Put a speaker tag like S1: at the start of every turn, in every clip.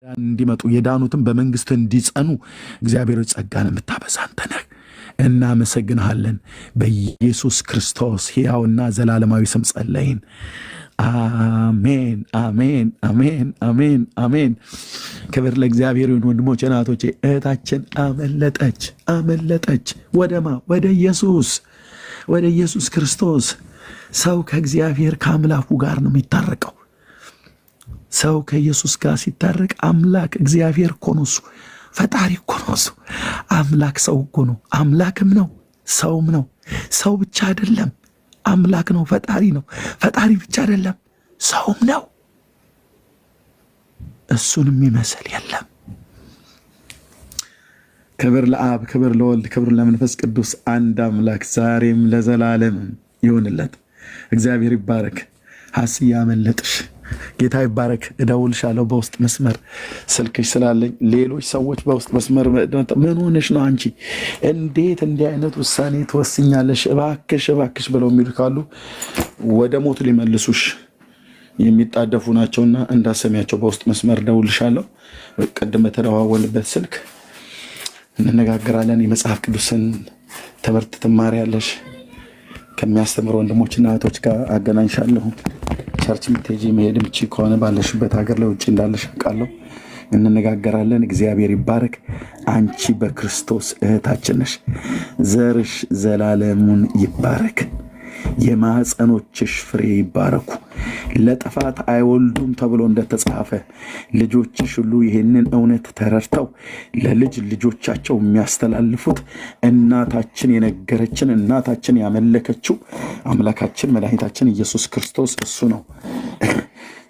S1: እንዲመጡ የዳኑትን በመንግስት እንዲጸኑ እግዚአብሔር ጸጋን የምታበዛ አንተ ነህ። እናመሰግንሃለን። በኢየሱስ ክርስቶስ ሕያውና ዘላለማዊ ስም ጸለይን። አሜን፣ አሜን፣ አሜን፣ አሜን፣ አሜን። ክብር ለእግዚአብሔር ይሁን። ወንድሞቼ እናቶቼ፣ እህታችን አመለጠች። ወደማ ወደ ኢየሱስ ክርስቶስ። ሰው ከእግዚአብሔር ከአምላኩ ጋር ነው የሚታረቀው። ሰው ከኢየሱስ ጋር ሲታረቅ አምላክ እግዚአብሔር እኮ ነው እሱ። ፈጣሪ እኮ ነው እሱ። አምላክ ሰው እኮ ነው። አምላክም ነው ሰውም ነው። ሰው ብቻ አይደለም፣ አምላክ ነው፣ ፈጣሪ ነው። ፈጣሪ ብቻ አይደለም፣ ሰውም ነው። እሱን የሚመስል የለም። ክብር ለአብ፣ ክብር ለወልድ፣ ክብር ለመንፈስ ቅዱስ አንድ አምላክ ዛሬም ለዘላለም ይሁንለት። እግዚአብሔር ይባረክ። ሀስያ አመለጥሽ። ጌታ ይባረክ። እደውልሻለሁ በውስጥ መስመር ስልክሽ ስላለኝ። ሌሎች ሰዎች በውስጥ መስመር ምን ሆነሽ ነው አንቺ እንዴት እንዲህ አይነት ውሳኔ ትወስኛለሽ? እባክሽ ብለው የሚሉ ካሉ ወደ ሞት ሊመልሱሽ የሚጣደፉ ናቸውና እንዳሰሚያቸው በውስጥ መስመር እደውልሻለሁ። ቅድም በተደዋወልበት ስልክ እንነጋገራለን። የመጽሐፍ ቅዱስን ትምህርት ትማሪያለሽ። ከሚያስተምሩ ወንድሞችና እህቶች ጋር አገናኝሻለሁ። ቸርች ምትሄጂ መሄድ ምቺ ከሆነ ባለሽበት ሀገር ላይ ውጭ እንዳለሽ አውቃለሁ። እንነጋገራለን። እግዚአብሔር ይባረክ። አንቺ በክርስቶስ እህታችን ነሽ። ዘርሽ ዘላለሙን ይባረክ። የማኅፀኖችሽ ፍሬ ይባረኩ። ለጥፋት አይወልዱም ተብሎ እንደተጻፈ ልጆችሽ ሁሉ ይህንን እውነት ተረድተው ለልጅ ልጆቻቸው የሚያስተላልፉት እናታችን የነገረችን እናታችን ያመለከችው አምላካችን መድኃኒታችን ኢየሱስ ክርስቶስ እሱ ነው።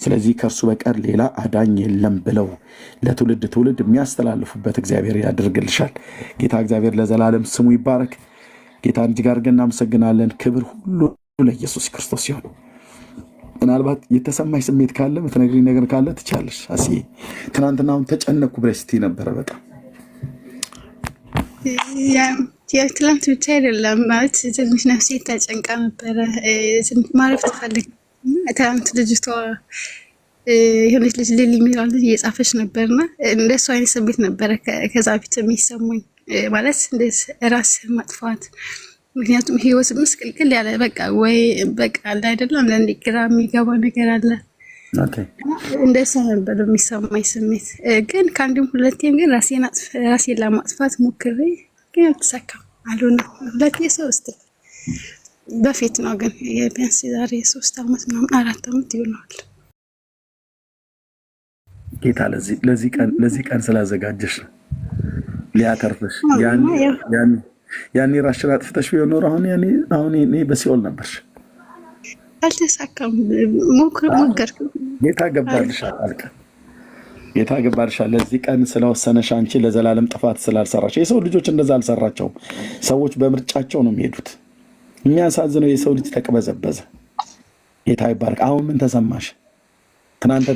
S1: ስለዚህ ከእርሱ በቀር ሌላ አዳኝ የለም ብለው ለትውልድ ትውልድ የሚያስተላልፉበት እግዚአብሔር ያደርግልሻል። ጌታ እግዚአብሔር ለዘላለም ስሙ ይባረክ። ጌታ እጅግ አድርገን እናመሰግናለን። ክብር ሁሉ ለኢየሱስ ክርስቶስ ሲሆን ምናልባት የተሰማሽ ስሜት ካለ ምትነግሪኝ ነገር ካለ ትቻለሽ። አስዬ ትናንትናውን ተጨነኩ ብለሽ ስትይ ነበረ። በጣም
S2: ትላንት ብቻ አይደለም ማለት ትንሽ ነፍሴ ተጨንቃ ነበረ። ማረፍ ትፈልግ። ትናንት ልጅቷ የሆነች ልጅ ሊሊ የሚለው ልጅ እየጻፈች ነበርና እንደሱ አይነት ስሜት ነበረ ከዛ በፊት የሚሰማኝ ማለት እንደዚህ ራስ ማጥፋት። ምክንያቱም ህይወት ምስቅልቅል ያለ በቃ ወይ በቃ አለ አይደለም ለእንዲ ግራ የሚገባ ነገር አለ። እንደዛ ነበር የሚሰማኝ ስሜት። ግን ከአንድም ሁለቴም ግን ራሴን ለማጥፋት ሞክሬ ግን አልተሳካም። አልሆነም። ሁለቴ ሶስት በፊት ነው ግን ቢያንስ ዛሬ 3 ዓመት ምናምን 4 ዓመት ይሆናል።
S1: ጌታ ለዚህ ቀን ስላዘጋጀሽ ነው ሊያተርፍሽ። ያኔ ራስሽን አጥፍተሽ ቢሆን ኖሮ አሁን እኔ በሲኦል ነበርሽ።
S2: አልተሳካም። ሞከርኩ። ጌታ
S1: ገባልሻል። ለዚህ ቀን ስለወሰነሽ አንቺ ለዘላለም ጥፋት ስላልሰራሽ። የሰው ልጆች እንደዛ አልሰራቸውም። ሰዎች በምርጫቸው ነው የሚሄዱት። የሚያሳዝነው የሰው ልጅ ተቅበዘበዘ። ጌታ ይባረክ። አሁን ምን ተሰማሽ? ትናንት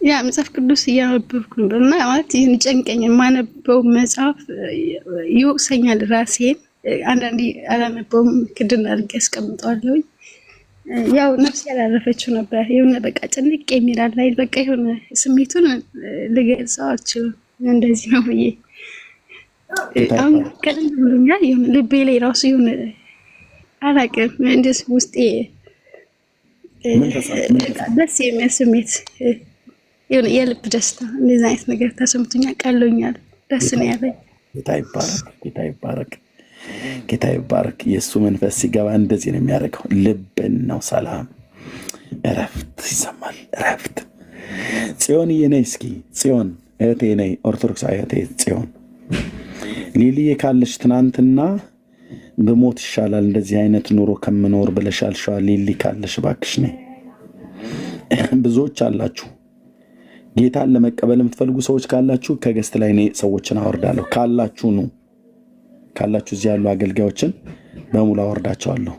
S2: ያ መጽሐፍ ቅዱስ እያነበብኩ ነበር እና ማለት ይህን ጨንቀኝ የማነበው መጽሐፍ ይወቅሰኛል ራሴን። አንዳንዴ አላነበውም፣ ክድን አድርጌ ያስቀምጠዋለሁ። ያው ነፍስ ያላረፈችው ነበር። የሆነ በቃ ጭንቅ የሚላል ላይ በቃ የሆነ ስሜቱን ልገልጸው አልችልም። እንደዚህ ነው ብዬ አሁን ቀለል ብሎኛል። የሆነ ልቤ ላይ ራሱ የሆነ አላውቅም እንደዚህ ውስጤ ደስ የሚል ስሜት የሆነ የልብ ደስታ እንደዚህ አይነት ነገር ተሰምቶኛል። ቀሎኛል። ደስ ነው ያለኝ። ጌታ ይባረክ። የእሱ መንፈስ ሲገባ እንደዚህ ነው የሚያደርገው። ልብን ነው ሰላም፣ እረፍት ይሰማል። እረፍት። ጽዮንዬ ነይ እስኪ። ጽዮን እህቴ ነይ። ኦርቶዶክሳዊ እህቴ ጽዮን ሊሊዬ ካለሽ ትናንትና በሞት ይሻላል እንደዚህ አይነት ኑሮ ከምኖር ብለሻል። ሸዋ ሊሊ ካለሽ እባክሽ ነይ። ብዙዎች አላችሁ ጌታን ለመቀበል የምትፈልጉ ሰዎች ካላችሁ ከገስት ላይ እኔ ሰዎችን አወርዳለሁ። ካላችሁ እዚህ ያሉ አገልጋዮችን በሙሉ አወርዳቸዋለሁ።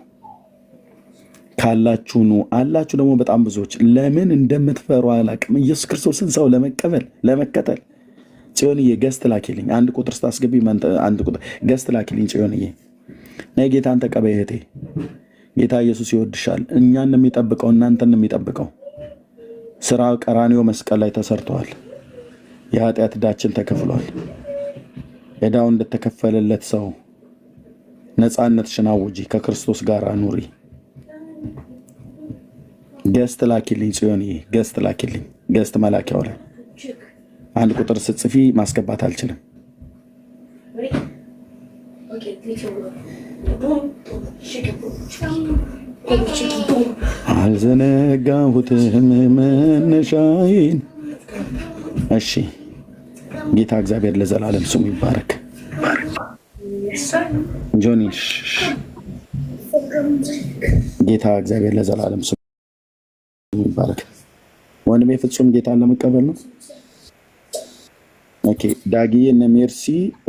S2: ካላችሁ አላችሁ ደግሞ በጣም ብዙዎች ለምን እንደምትፈሩ አላውቅም። ኢየሱስ ክርስቶስን ሰው ለመቀበል ለመከተል። ጽዮንዬ ገስት ላኪልኝ። አንድ ቁጥር ስታስገቢ አንድ ቁጥር ገስት ላኪልኝ። ጽዮንዬ ነይ ጌታን ተቀበይ እህቴ። ጌታ ኢየሱስ ይወድሻል። እኛን ነው የሚጠብቀው፣ እናንተን ነው የሚጠብቀው።
S1: ስራ ቀራንዮ መስቀል ላይ ተሰርቷል። የኃጢአት ዕዳችን ተከፍሏል። ዕዳው እንደተከፈለለት ሰው ነፃነትሽን አውጂ፣ ከክርስቶስ ጋር ኑሪ። ገስት ላኪልኝ ጽዮንዬ፣ ገስት ላኪልኝ። ገስት መላኪያው ላይ አንድ ቁጥር ስትጽፊ ማስገባት አልችልም። አልዘነጋሁትም መነሻዬን። እሺ፣ ጌታ እግዚአብሔር ለዘላለም ስሙ ይባረክ። ጆኒ፣ ጌታ እግዚአብሔር ለዘላለም ስሙ ይባረክ። ወንድሜ ፍጹም ጌታን ለመቀበል ነው። ኦኬ፣ ዳጊዬ እነ ሜርሲ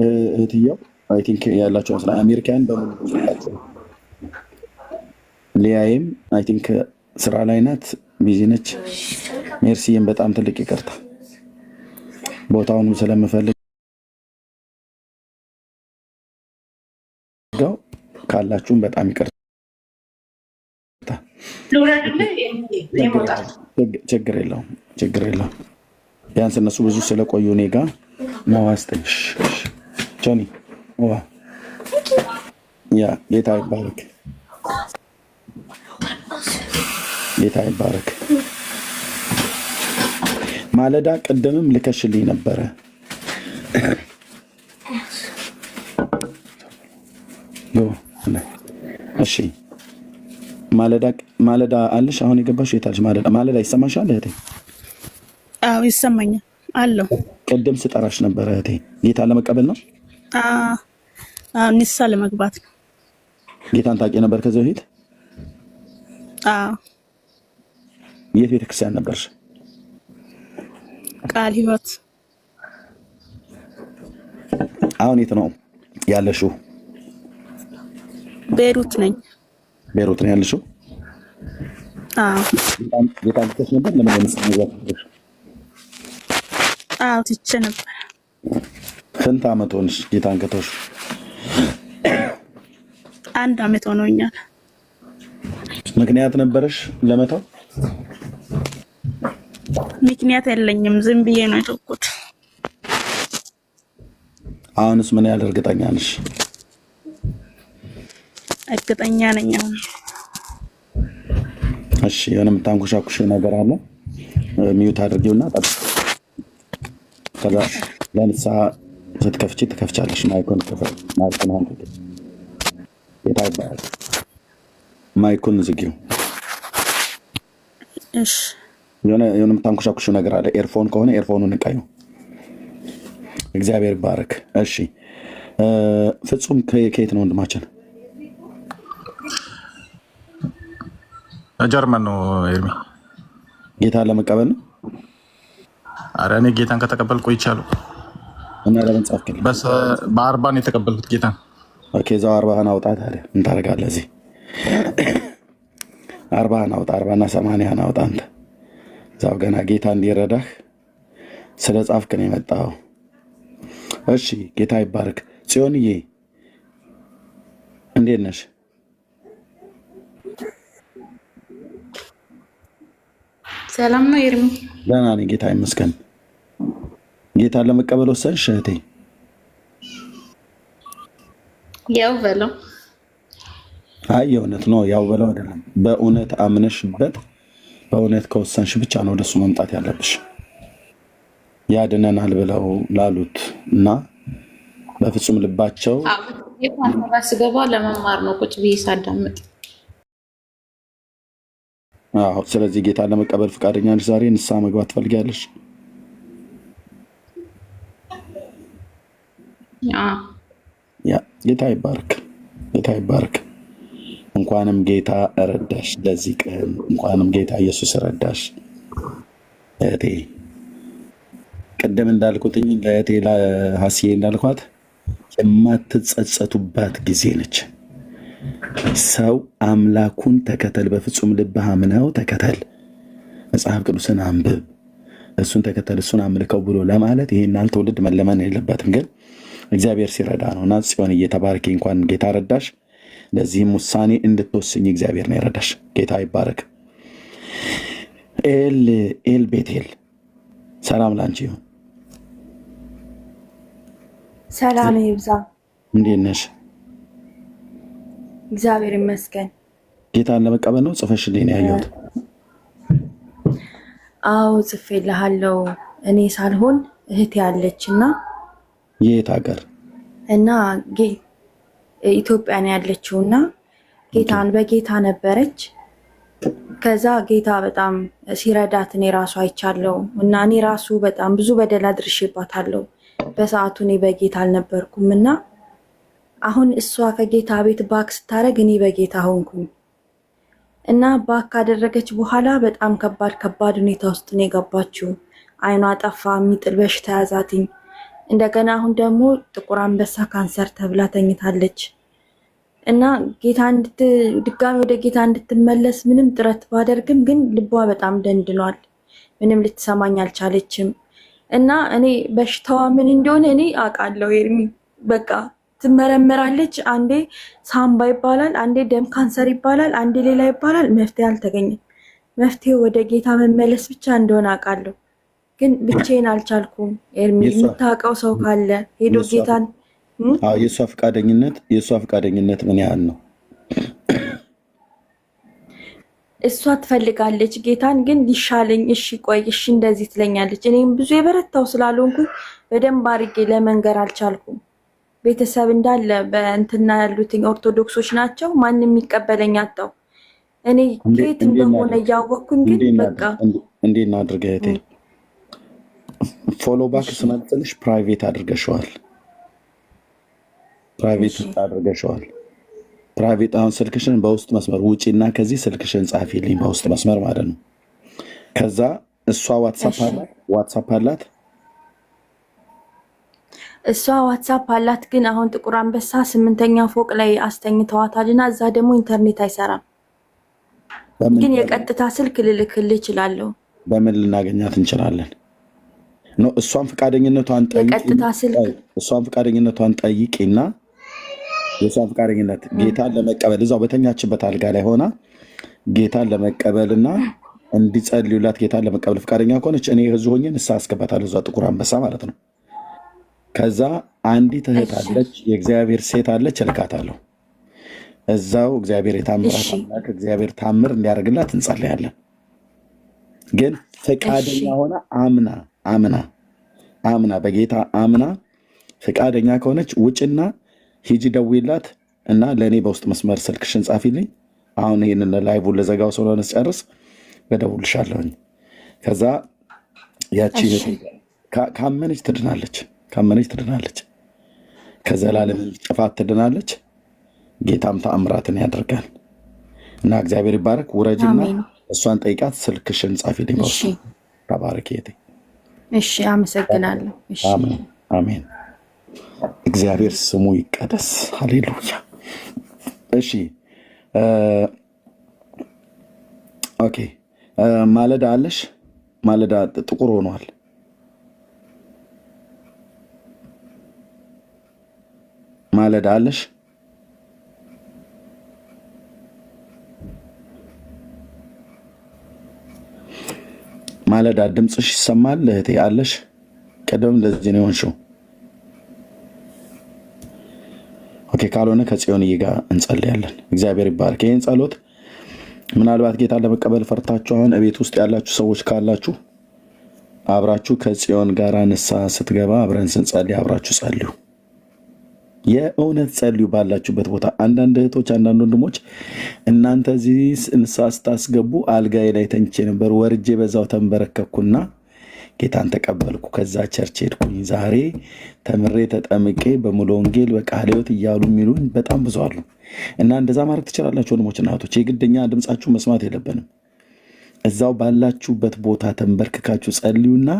S1: እህትየው አይ ቲንክ ያላቸው ስለ አሜሪካን በሙሉ ሊያይም አይ ቲንክ ስራ ላይ ናት፣ ቢዚ ነች። ሜርሲዬም በጣም ትልቅ ይቅርታ፣ ቦታውንም ስለምፈልግ ካላችሁም በጣም ይቅርታ። ችግር የለውም፣ ችግር የለውም። ቢያንስ እነሱ ብዙ ስለቆዩ እኔ ጋ መዋስጠኝ ጆኒ ያ ጌታ ይባረክ፣ ጌታ ይባረክ። ማለዳ ቅድምም ልከሽልኝ ነበረ። እሺ ማለዳ አለሽ? አሁን የገባሽው የታለሽ? ማለዳ ይሰማሻል እህቴ?
S3: አዎ ይሰማኛል አለው።
S1: ቅድም ስጠራሽ ነበረ እህቴ። ጌታ ለመቀበል ነው?
S3: አዎ ንሳ ለመግባት ነው።
S1: ጌታን ታውቂ ነበር ከዚህ በፊት?
S3: አዎ።
S1: የት ቤተክርስቲያን ነበርሽ?
S3: ቃል ህይወት።
S1: አሁን የት ነው ያለሽው?
S3: ቤሩት ነኝ።
S1: ቤሩት ነው ያለሽው?
S3: አዎ።
S1: ጌታን ትተሽ ነበር? ለምን ለምሳ መግባት ነበር?
S3: አዎ ትቼ ነበር።
S1: ስንት ዓመት ሆንሽ ጌታን ከተውሽ?
S3: 1 ዓመት ሆኖኛል።
S1: ምክንያት ነበረሽ ለመተው?
S3: ምክንያት የለኝም፣ ዝም ብዬ ነው የተውኩት።
S1: አሁንስ ምን ያህል እርግጠኛ ነሽ?
S3: እርግጠኛ ነኝ አሁን።
S1: እሺ፣ የሆነ የምታንኮሻኩሽ ነገር አለ፣ ሚዩት አድርጊውና ጠብቂ። ከዛ ለንሳ ስትከፍቺ ትከፍቻለሽ። ማይኩን አሁን ጌታ ይባላል። ማይኩን ዝጊው።
S3: እሺ፣
S1: የሆነ የምታንኮሻኩሽ ነገር አለ። ኤርፎን ከሆነ ኤርፎኑን ንቀዩ። እግዚአብሔር ይባረክ። እሺ፣ ፍጹም ከየት ነው ወንድማችን?
S4: ጀርመን ነው ኤርሚ።
S1: ጌታን ለመቀበል ነው?
S4: አረ እኔ ጌታን ከተቀበል ቆይቻለሁ።
S1: እና ለምን ጻፍክልኝ?
S4: በ40 ነው የተቀበልኩት ጌታን።
S1: ኦኬ፣ እዛው 40 አውጣ። ታዲያ ምን ታደርጋለህ? እዚህ 40 አውጣ፣ 40 እና 80 አውጣ። አንተ እዛው ገና ጌታ እንዲረዳህ ስለ ጻፍክ ነው የመጣው። እሺ፣ ጌታ ይባረክ። ጽዮንዬ እንዴት ነሽ?
S5: ሰላም ነው ኤርሚ?
S1: ደህና ነኝ ጌታ ይመስገን። ጌታን ለመቀበል ወሰንሽ እህቴ?
S5: ያው በለው።
S1: አይ የእውነት ነው፣ ያው በለው አይደለም። በእውነት አምነሽበት በእውነት ከወሰንሽ ብቻ ነው ወደሱ መምጣት ያለብሽ። ያድነናል ብለው ላሉት እና በፍጹም ልባቸው
S5: ስገባ ለመማር ነው ቁጭ ብዬ ሳዳምጥ።
S1: አዎ፣ ስለዚህ ጌታን ለመቀበል ፈቃደኛ ነሽ? ዛሬ ንስሐ መግባት ትፈልጊያለሽ? ያ ጌታ ይባርክ፣ ጌታ ይባርክ። እንኳንም ጌታ ረዳሽ ለዚህ ቀን፣ እንኳንም ጌታ ኢየሱስ ረዳሽ እህቴ። ቅድም እንዳልኩትኝ ለእህቴ ለሀስዬ እንዳልኳት የማትጸጸቱባት ጊዜ ነች። ሰው አምላኩን ተከተል፣ በፍጹም ልብህ አምነው ተከተል፣ መጽሐፍ ቅዱስን አንብብ፣ እሱን ተከተል፣ እሱን አምልከው ብሎ ለማለት ይሄን ትውልድ መለመን የለበትም። ግን እግዚአብሔር ሲረዳ ነው። እና ጽዮን እየተባረኪ እንኳን ጌታ ረዳሽ። ለዚህም ውሳኔ እንድትወስኝ እግዚአብሔር ነው የረዳሽ። ጌታ ይባረክ። ኤል ቤቴል ሰላም ላንቺ ይሁን።
S6: ሰላም ይብዛ።
S1: እንዴት ነሽ?
S6: እግዚአብሔር ይመስገን።
S1: ጌታን ለመቀበል ነው ጽፈሽልኝ ነው ያየሁት።
S6: አዎ ጽፌልሃለሁ። እኔ ሳልሆን እህቴ ያለችና
S1: የት ሀገር?
S6: እና ኢትዮጵያ ነው ያለችውና ጌታን በጌታ ነበረች። ከዛ ጌታ በጣም ሲረዳት እኔ ራሱ አይቻለሁ እና እኔ ራሱ በጣም ብዙ በደል አድርሼባታለሁ። በሰዓቱ እኔ በጌታ አልነበርኩም እና አሁን እሷ ከጌታ ቤት ባክ ስታረግ እኔ በጌታ ሆንኩኝ እና ባክ ካደረገች በኋላ በጣም ከባድ ሁኔታ ውስጥ ነው የገባችው። አይኗ ጠፋ፣ የሚጥል በሽታ ያዛትኝ። እንደገና አሁን ደግሞ ጥቁር አንበሳ ካንሰር ተብላ ተኝታለች እና ድጋሚ ወደ ጌታ እንድትመለስ ምንም ጥረት ባደርግም ግን ልቧ በጣም ደንድኗል። ምንም ልትሰማኝ አልቻለችም እና እኔ በሽታዋ ምን እንደሆነ እኔ አውቃለሁ። ኤርሚ በቃ ትመረመራለች። አንዴ ሳምባ ይባላል፣ አንዴ ደም ካንሰር ይባላል፣ አንዴ ሌላ ይባላል። መፍትሄ አልተገኘም። መፍትሄው ወደ ጌታ መመለስ ብቻ እንደሆነ አውቃለሁ። ግን ብቻዬን አልቻልኩም። ኤርሚ የምታውቀው ሰው ካለ ሄዶ ጌታን
S1: የእሷ ፈቃደኝነት ምን ያህል ነው?
S6: እሷ ትፈልጋለች ጌታን፣ ግን ሊሻለኝ እሺ ቆይ እሺ እንደዚህ ትለኛለች። እኔም ብዙ የበረታው ስላልሆንኩኝ በደንብ አድርጌ ለመንገር አልቻልኩም። ቤተሰብ እንዳለ በእንትና ያሉትኝ ኦርቶዶክሶች ናቸው። ማንም የሚቀበለኝ አጣው። እኔ ከየት እንደሆነ እያወቅኩኝ ግን በቃ
S1: እንዴት ነው አድርገህ እህቴ ፎሎ ባክ ስመልስልሽ ፕራይቬት አድርገሽዋል። ፕራይቬት አሁን ስልክሽን በውስጥ መስመር ውጪና ከዚህ ስልክሽን ጻፊልኝ በውስጥ መስመር ማለት ነው። ከዛ እሷ ዋትሳፕ አላት
S6: እሷ ዋትሳፕ አላት። ግን አሁን ጥቁር አንበሳ 8ኛ ፎቅ ላይ አስተኝተዋታልና እዛ ደግሞ ኢንተርኔት አይሰራም። ግን የቀጥታ ስልክ ልልክልህ እችላለሁ።
S1: በምን ልናገኛት እንችላለን? ነው እሷን ፈቃደኝነቷን ጠይቂና የእሷን ፈቃደኝነት ጌታን ለመቀበል እዛው በተኛችበት አልጋ ላይ ሆና ጌታን ለመቀበልና እንዲጸልዩላት ጌታን ለመቀበል ፈቃደኛ ከሆነች እኔ ህዝብ ሆኜ ንስሐ አስገባታለሁ። እዛ ጥቁር አንበሳ ማለት ነው። ከዛ አንዲት እህት አለች፣ የእግዚአብሔር ሴት አለች፣ እልካታለሁ። እዛው እግዚአብሔር የታምራት አምላክ እግዚአብሔር ታምር እንዲያደርግላት እንጸልያለን። ግን ፈቃደኛ ሆና አምና በጌታ አምና ፈቃደኛ ከሆነች ውጭና ሂጂ ደውይላት እና ለእኔ በውስጥ መስመር ስልክሽን ጻፊልኝ። አሁን ይህንን ላይቡን ለዘጋው ስለሆነ ስጨርስ እደውልልሻለሁኝ። ከዛ ያቺ ካመነች ትድናለች፣ ከዘላለም ጥፋት ትድናለች። ጌታም ተአምራትን ያደርጋል እና እግዚአብሔር ይባረክ። ውረጅና እሷን ጠይቃት፣ ስልክሽን ጻፊልኝ በውስጥ። ተባረክ እህቴ።
S6: እሺ አመሰግናለሁ። እሺ
S1: አሜን። እግዚአብሔር ስሙ ይቀደስ። ሃሌሉያ። እሺ ኦኬ። ማለዳ አለሽ? ማለዳ ጥቁር ሆኗል። ማለዳ አለሽ? ማለዳ ድምፅሽ ይሰማል እህቴ አለሽ? ቀደም ለዚህ ነው የሆንሽው። ኦኬ፣ ካልሆነ ከጽዮንዬ ጋር እንጸልያለን። እግዚአብሔር ይባርክ። ይህን ጸሎት ምናልባት ጌታ ለመቀበል ፈርታችሁ አሁን እቤት ውስጥ ያላችሁ ሰዎች ካላችሁ አብራችሁ ከጽዮን ጋር ንስሐ ስትገባ አብረን ስንጸልይ አብራችሁ ጸልዩ። የእውነት ጸልዩ ባላችሁበት ቦታ። አንዳንድ እህቶች፣ አንዳንድ ወንድሞች እናንተ እዚህ ንስሐ ስታስገቡ አልጋዬ ላይ ተኝቼ ነበር፣ ወርጄ በዛው ተንበረከኩና ጌታን ተቀበልኩ፣ ከዛ ቸርች ሄድኩኝ፣ ዛሬ ተምሬ ተጠምቄ በሙሉ ወንጌል በቃለ ሕይወት እያሉ የሚሉኝ በጣም ብዙ አሉ። እና እንደዛ ማድረግ ትችላላችሁ ወንድሞችና እህቶች። የግደኛ ድምፃችሁ መስማት የለብንም። እዛው ባላችሁበት ቦታ ተንበርክካችሁ ጸልዩና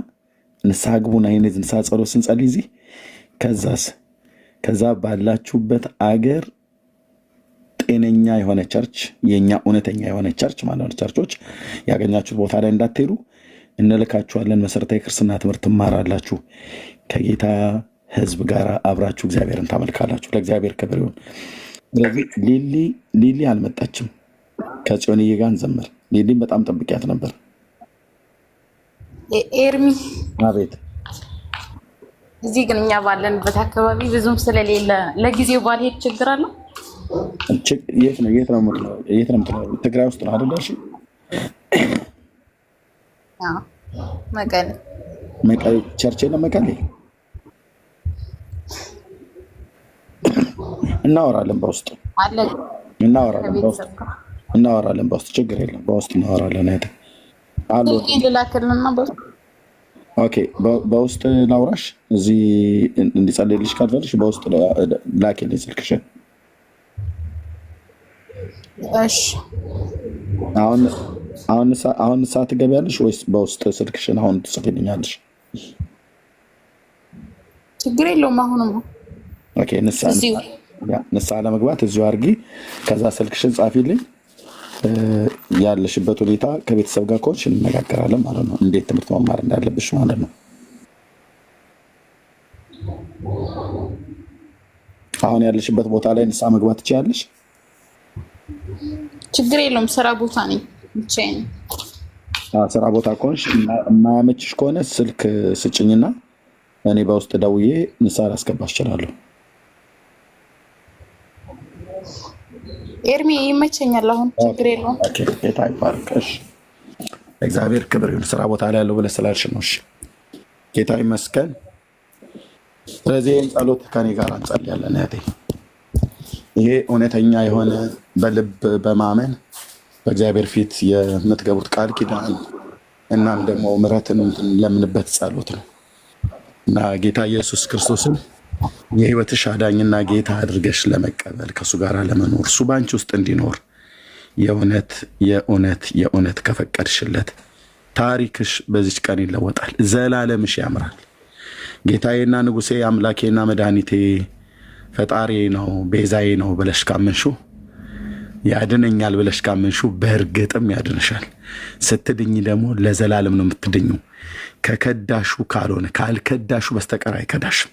S1: ንስሐ ግቡና ይህን ንስሐ ጸሎት ስንጸልይ እዚህ ከዛ ባላችሁበት አገር ጤነኛ የሆነ ቸርች፣ የኛ እውነተኛ የሆነ ቸርች ማለት ነው፣ ቸርቾች ያገኛችሁት ቦታ ላይ እንዳትሄዱ እንልካችኋለን። መሰረታዊ ክርስትና ትምህርት ትማራላችሁ። ከጌታ ሕዝብ ጋር አብራችሁ እግዚአብሔርን ታመልካላችሁ። ለእግዚአብሔር ክብር ይሁን። ስለዚህ ሊሊ አልመጣችም። ከጽዮንዬ ጋር እንዘምር። ሊሊም በጣም ጠብቂያት ነበር።
S5: ኤርሚ
S1: አቤት።
S5: እዚህ ግን እኛ ባለንበት አካባቢ ብዙም ስለሌለ ለጊዜው ባልሄድ ችግር አለው?
S1: የት ነው የምትኖረው? ትግራይ ውስጥ ነው አይደል? እሺ
S5: መቀሌ
S1: ቸርች የለም መቀሌ። እናወራለን በውስጥ እናወራለን በውስጥ ችግር የለም። በውስጥ እናወራለን አይደል? ኦኬ በውስጥ ላውራሽ። እዚህ እንዲጸልይልሽ ካልፈልሽ በውስጥ ላኪልኝ ስልክሽን።
S5: እሺ
S1: አሁን ሰዓት ትገቢያለሽ ወይስ በውስጥ ስልክሽን አሁን ትጽፊልኛለሽ?
S5: ችግር የለውም። አሁንም
S1: ኦኬ ንስሓ ለመግባት እዚሁ አድርጊ። ከዛ ስልክሽን ጻፊልኝ። ያለሽበት ሁኔታ ከቤተሰብ ጋር ከሆንሽ እንነጋገራለን ማለት ነው። እንዴት ትምህርት መማር እንዳለብሽ ማለት ነው። አሁን ያለሽበት ቦታ ላይ ንስሓ መግባት ትችያለሽ?
S5: ችግር የለውም። ስራ ቦታ ነኝ ብቻዬን።
S1: ስራ ቦታ ከሆንሽ የማያመችሽ ከሆነ ስልክ ስጭኝና እኔ በውስጥ ደውዬ ንስሓ ላስገባሽ እችላለሁ።
S5: ኤርሚ ይመቸኛል። አሁን ችግር የለውም።
S1: ጌታ ይባርክሽ። እግዚአብሔር ክብር ይሁን። ስራ ቦታ ላይ ያለው ብለሽ ስላልሽ ነው። እሺ ጌታ ይመስገን። ስለዚህ ጸሎት ከኔ ጋር እንጸልያለን እህቴ። ይሄ እውነተኛ የሆነ በልብ በማመን በእግዚአብሔር ፊት የምትገቡት ቃል ኪዳን እናም ደግሞ ምሕረትን ለምንበት ጸሎት ነው እና ጌታ ኢየሱስ ክርስቶስን የህይወትሽ አዳኝና ጌታ አድርገሽ ለመቀበል ከሱ ጋር ለመኖር እሱ ባንቺ ውስጥ እንዲኖር የእውነት ከፈቀድሽለት ታሪክሽ በዚች ቀን ይለወጣል። ዘላለምሽ ያምራል። ጌታዬና ንጉሴ አምላኬና መድኃኒቴ ፈጣሪ ነው ቤዛዬ ነው ብለሽ ካመንሹ ያድነኛል ብለሽ ካመንሹ በእርግጥም ያድንሻል። ስትድኝ ደግሞ ለዘላለም ነው የምትድኙ። ከከዳሹ ካልሆነ ካልከዳሹ በስተቀር አይከዳሽም።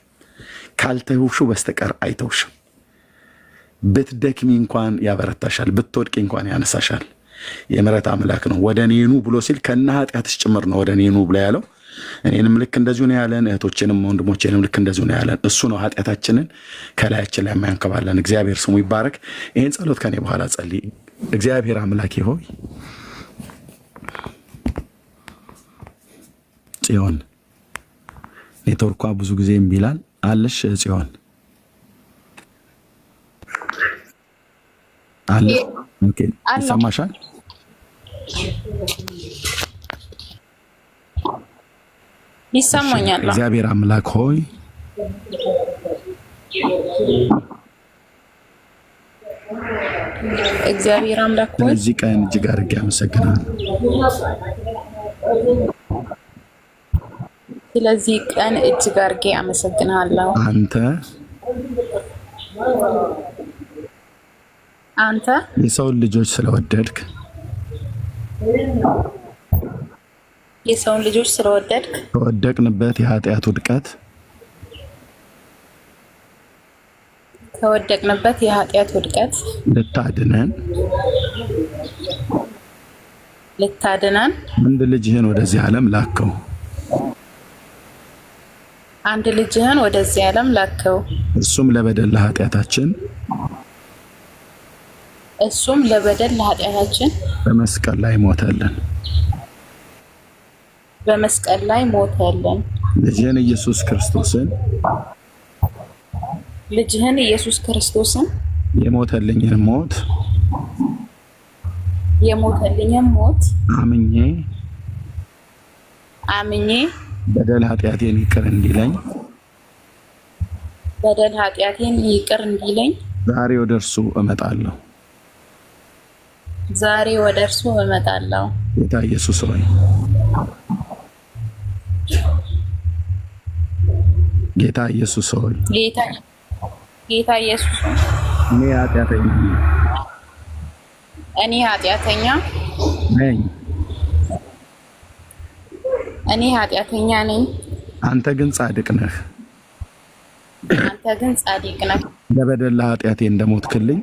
S1: ካልተውሹ በስተቀር አይተውሽም። ብትደክሚ እንኳን ያበረታሻል፣ ብትወድቂ እንኳን ያነሳሻል። የምሕረት አምላክ ነው። ወደ እኔ ኑ ብሎ ሲል ከነ ኃጢአትሽ ጭምር ነው ወደ እኔ ኑ ብሎ ያለው። እኔንም ልክ እንደዚሁ ነው ያለን፣ እህቶቼንም ወንድሞቼንም ልክ እንደዚሁ ነው ያለን። እሱ ነው ኃጢአታችንን ከላያችን ላይ የማያንከባለን። እግዚአብሔር ስሙ ይባረክ። ይህን ጸሎት ከኔ በኋላ ጸልይ። እግዚአብሔር አምላኬ ሆይ ጽዮን ኔትወርኳ ብዙ ጊዜ እምቢ ይላል አለሽ ጽዮን አለ። ኦኬ ይሰማሻል?
S5: ይሰማኛል።
S1: እግዚአብሔር አምላክ ሆይ ስለዚህ ቀን እጅግ አድርጌ አመሰግናለሁ።
S5: ስለዚህ ቀን እጅግ አድርጌ አመሰግናለሁ። አንተ
S1: የሰውን ልጆች ስለወደድክ ከወደቅንበት የኃጢአት ውድቀት ልታድነን አንድ ልጅህን ወደዚህ ዓለም ላከው። እሱም ለበደል ለኃጢአታችን በመስቀል ላይ ሞተልን። ልጅህን ኢየሱስ ክርስቶስን የሞተልኝን ሞት አምኜ በደል ኃጢአቴን ይቅር እንዲለኝ ዛሬ ወደ እርሱ እመጣለሁ። ጌታ ኢየሱስ ሆይ እኔ ኃጢአተኛ ነኝ። አንተ ግን ጻድቅ ነህ። ለበደል ለኃጢአቴ እንደሞትክልኝ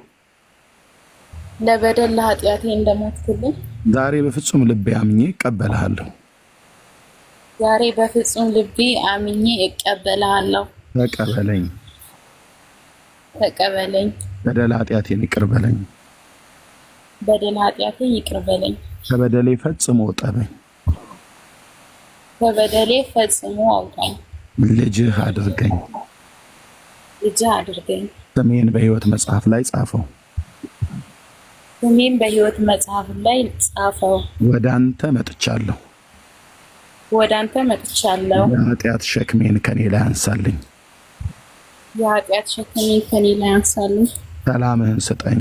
S1: ዛሬ በፍጹም ልቤ አምኜ እቀበልሃለሁ።
S5: ዛሬ በፍጹም ልቤ አምኜ እቀበልሃለሁ።
S1: ተቀበለኝ።
S5: ተቀበለኝ።
S1: በደል ኃጢአቴን ይቅር በለኝ።
S5: በደል ኃጢአቴን ይቅር በለኝ።
S1: ከበደሌ ፈጽሞ ጠበኝ።
S5: ከበደሌ ፈጽሞ አውጣኝ።
S1: ልጅህ አድርገኝ።
S5: ልጅህ አድርገኝ።
S1: ስሜን በሕይወት መጽሐፍ ላይ ጻፈው።
S5: ስሜን በሕይወት መጽሐፍ ላይ ጻፈው።
S1: ወደ አንተ መጥቻለሁ።
S5: ወደ አንተ መጥቻለሁ።
S1: የኃጢአት ሸክሜን ከኔ ላይ አንሳልኝ።
S5: የኃጢአት ሸክሜን ከኔ ላይ አንሳልኝ።
S1: ሰላምህን ስጠኝ።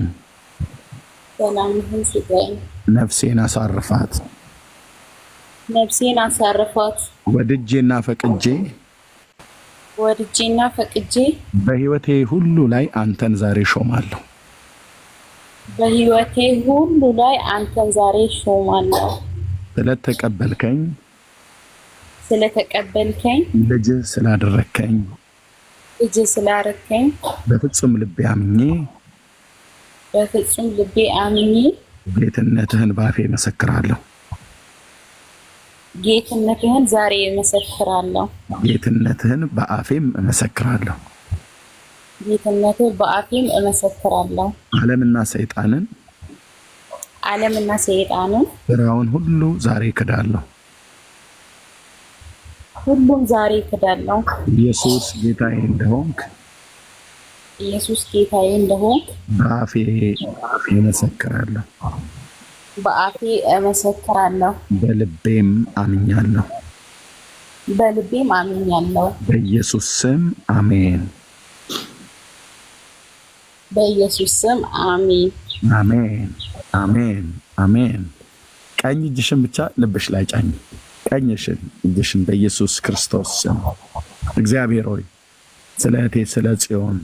S5: ሰላምህን ስጠኝ።
S1: ነፍሴን አሳርፋት።
S5: ነፍሴን አሳርፋት።
S1: ወድጄና ፈቅጄ በሕይወቴ ሁሉ ላይ አንተን ዛሬ ሾማለሁ።
S5: በሕይወቴ ሁሉ ላይ አንተን ዛሬ ሾማለሁ።
S1: ስለተቀበልከኝ ልጅህ ስላደረከኝ በፍጹም ልቤ አምኜ ጌትነትህን በአፌ እመሰክራለሁ።
S5: ጌትነትህን ዛሬ እመሰክራለሁ።
S1: ጌትነትህን በአፌም እመሰክራለሁ። ዓለምና ሰይጣንን ስራውን ሁሉ ዛሬ ክዳለሁ። ኢየሱስ ጌታዬ እንደሆንክ በአፌ እመሰክራለሁ። በልቤም አምኛለሁ። በኢየሱስ ስም አሜን። አሜን አሜን አሜን። ቀኝ እጅሽን ብቻ ልብሽ ላይ ጫኝ። ቀኝ እጅሽን በኢየሱስ ክርስቶስ ስም። እግዚአብሔር ሆይ ስለ እህቴ ስለ ጽዮን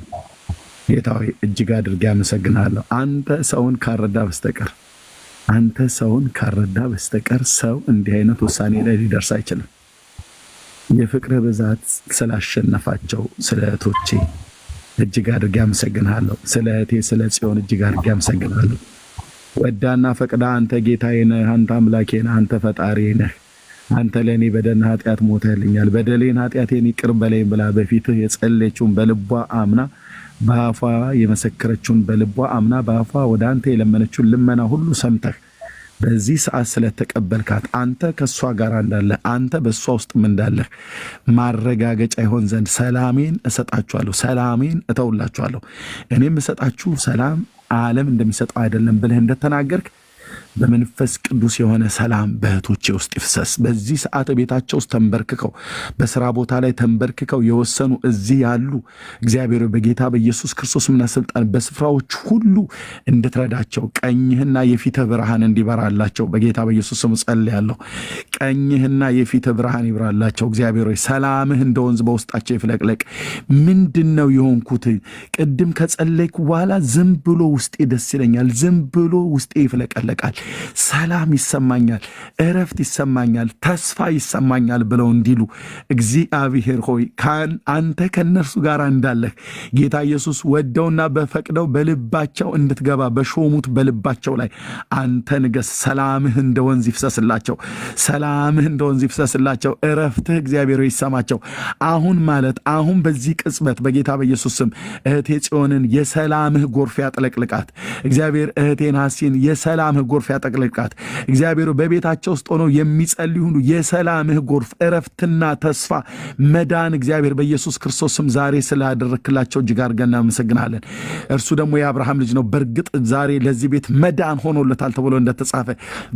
S1: ጌታ ሆይ እጅግ አድርጌ አመሰግናለሁ። አንተ ሰውን ካረዳ በስተቀር ሰው እንዲህ አይነት ውሳኔ ላይ ሊደርስ አይችልም። የፍቅር ብዛት ስላሸነፋቸው ስለ እህቶቼ እጅግ አድርጌ አመሰግናለሁ። ስለ እህቴ ስለ ጽዮን እጅግ አድርጌ አመሰግናለሁ። ወዳና ፈቅዳ አንተ ጌታዬ ነህ፣ አንተ አምላኬ ነህ፣ አንተ ፈጣሪ ነህ። አንተ ለኔ በደልና ኃጢአት ሞተልኛል፣ በደሌን ኃጢአቴን ይቅር በለኝ ብላ በፊትህ የጸለየችውን በልቧ አምና በአፏ የመሰከረችውን በልቧ አምና በአፏ ወደ አንተ የለመነችውን ልመና ሁሉ ሰምተህ በዚህ ሰዓት ስለተቀበልካት አንተ ከሷ ጋር እንዳለህ አንተ በሷ ውስጥም እንዳለህ ማረጋገጫ ይሆን ዘንድ ሰላሜን እሰጣችኋለሁ፣ ሰላሜን እተውላችኋለሁ። እኔም እሰጣችሁ ሰላም ዓለም እንደሚሰጠው አይደለም ብለህ እንደተናገርክ በመንፈስ ቅዱስ የሆነ ሰላም በእህቶቼ ውስጥ ይፍሰስ። በዚህ ሰዓት ቤታቸው ውስጥ ተንበርክከው በስራ ቦታ ላይ ተንበርክከው የወሰኑ እዚህ ያሉ እግዚአብሔር በጌታ በኢየሱስ ክርስቶስና ስልጣን በስፍራዎች ሁሉ እንድትረዳቸው ቀኝህና የፊትህ ብርሃን እንዲበራላቸው በጌታ በኢየሱስ ስም ጸልያለሁ። ቀኝህና የፊትህ ብርሃን ይብራላቸው። እግዚአብሔር ሆይ ሰላምህ እንደ ወንዝ በውስጣቸው ይፍለቅለቅ። ምንድነው የሆንኩት? ቅድም ከጸለይኩ በኋላ ዝም ብሎ ውስጤ ደስ ይለኛል፣ ዝም ብሎ ውስጤ ይፍለቀለቃል፣ ሰላም ይሰማኛል፣ እረፍት ይሰማኛል፣ ተስፋ ይሰማኛል ብለው እንዲሉ እግዚአብሔር ሆይ አንተ ከነርሱ ጋር እንዳለህ ጌታ ኢየሱስ ወደውና በፈቅደው በልባቸው እንድትገባ በሾሙት በልባቸው ላይ አንተ ንገስ። ሰላምህ እንደ ወንዝ ይፍሰስላቸው፣ ሰላምህ እንደ ወንዝ ይፍሰስላቸው። እረፍትህ እግዚአብሔር ሆይ ይሰማቸው። አሁን በዚህ ቅጽበት በጌታ በኢየሱስ ስም እህቴ ጽዮንን የሰላምህ ጎርፍ ያጥለቅልቃት። እግዚአብሔር እህቴን ሐሲን የሰላምህ ጎርፍ ያጠቅልቃት። እግዚአብሔር በቤታቸው ውስጥ ሆነው የሚጸልዩ ሁሉ የሰላምህ ጎርፍ እረፍትና ተስፋ መዳን እግዚአብሔር በኢየሱስ ክርስቶስ ስም ዛሬ ስላደረክላቸው እጅግ አድርገን እናመሰግናለን። እርሱ ደግሞ የአብርሃም ልጅ ነው። በእርግጥ ዛሬ ለዚህ ቤት መዳን ሆኖለታል ተብሎ እንደተጻፈ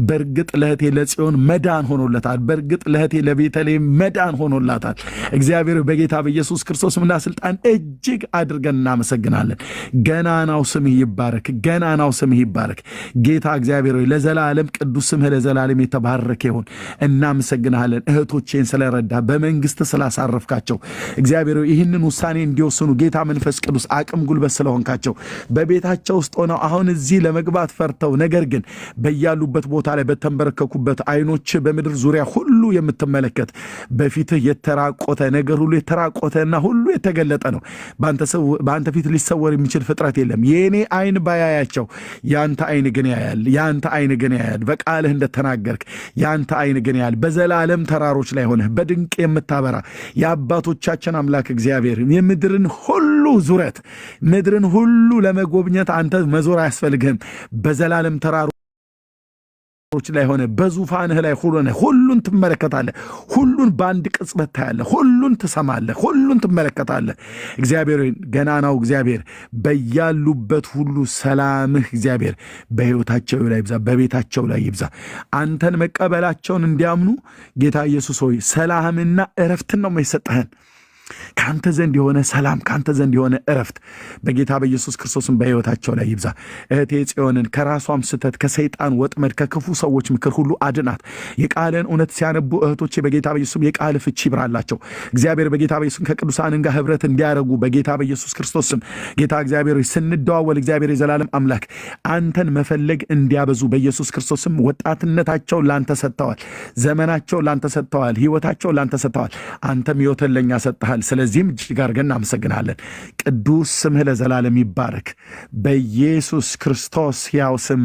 S1: በእርግጥ ለእህቴ ለጽዮን መዳን ሆኖለታል። በእርግጥ ለእህቴ ለቤተልሔም መዳን ሆኖላታል። እግዚአብሔር በጌታ በኢየሱስ ክርስቶስ ስምና ስልጣን እጅግ አድርገን እናመሰግናለን። ገናናው ስምህ ይባረክ፣ ገናናው ስምህ ይባረክ ጌታ እግዚአብሔር ሆይ ለዘላለም ቅዱስ ስምህ ለዘላለም የተባረከ ይሁን። እናመሰግናለን እህቶቼን ስለረዳ በመንግስት ስላሳረፍካቸው እግዚአብሔር ሆይ ይህንን ውሳኔ እንዲወስኑ ጌታ መንፈስ ቅዱስ አቅም ጉልበት ስለሆንካቸው በቤታቸው ውስጥ ሆነው አሁን እዚህ ለመግባት ፈርተው ነገር ግን በያሉበት ቦታ ላይ በተንበረከኩበት አይኖች በምድር ዙሪያ ሁሉ የምትመለከት በፊትህ የተራቆተ ነገር ሁሉ የተራቆተና ሁሉ የተገለጠ ነው። በአንተ ፊት ሊሰወር የሚችል ፍጥረት የለም። የኔ አይን ባያያቸው ያንተ አይን ግን ያያል፣ ያንተ አይን ግን ያያል። በቃልህ እንደተናገርክ ያንተ አይን ግን ያያል። በዘላለም ተራሮች ላይ ሆነህ በድንቅ የምታበራ የአባቶቻችን አምላክ እግዚአብሔር የምድርን ሁሉ ዙረት ምድርን ሁሉ ለመጎብኘት አንተ መዞር አያስፈልግህም። በዘላለም ተራሮች ላይ ሆነ በዙፋንህ ላይ ሆነ ሁሉን ትመለከታለህ። ሁሉን በአንድ ቅጽበት ታያለህ። ሁሉን ትሰማለህ። ሁሉን ትመለከታለህ። እግዚአብሔር ገናናው እግዚአብሔር በያሉበት ሁሉ ሰላምህ እግዚአብሔር በሕይወታቸው ላይ ይብዛ፣ በቤታቸው ላይ ይብዛ። አንተን መቀበላቸውን እንዲያምኑ ጌታ ኢየሱስ ሆይ ሰላምና እረፍትን ነው የሰጠህን። ካንተ ዘንድ የሆነ ሰላም ካንተ ዘንድ የሆነ እረፍት በጌታ በኢየሱስ ክርስቶስም በሕይወታቸው ላይ ይብዛ። እህቴ ጽዮንን ከራሷም ስተት ከሰይጣን ወጥመድ ከክፉ ሰዎች ምክር ሁሉ አድናት። የቃልን እውነት ሲያነቡ እህቶቼ በጌታ በኢየሱስም የቃል ፍቺ ይብራላቸው። እግዚአብሔር በጌታ በኢየሱስም ከቅዱሳን ጋር ህብረት እንዲያረጉ በጌታ በኢየሱስ ክርስቶስም ጌታ እግዚአብሔር ስንደዋወል እግዚአብሔር የዘላለም አምላክ አንተን መፈለግ እንዲያበዙ በኢየሱስ ክርስቶስም ወጣትነታቸው ላንተ ሰጥተዋል። ዘመናቸው ላንተ ሰጥተዋል። ህይወታቸው ላንተ ሰጥተዋል። አንተም ህይወትን ለኛ ሰጥተሃል። ስለዚህም እጅግ አድርገን እናመሰግናለን። ቅዱስ ስምህ ለዘላለም ይባረክ። በኢየሱስ ክርስቶስ ሕያው ስም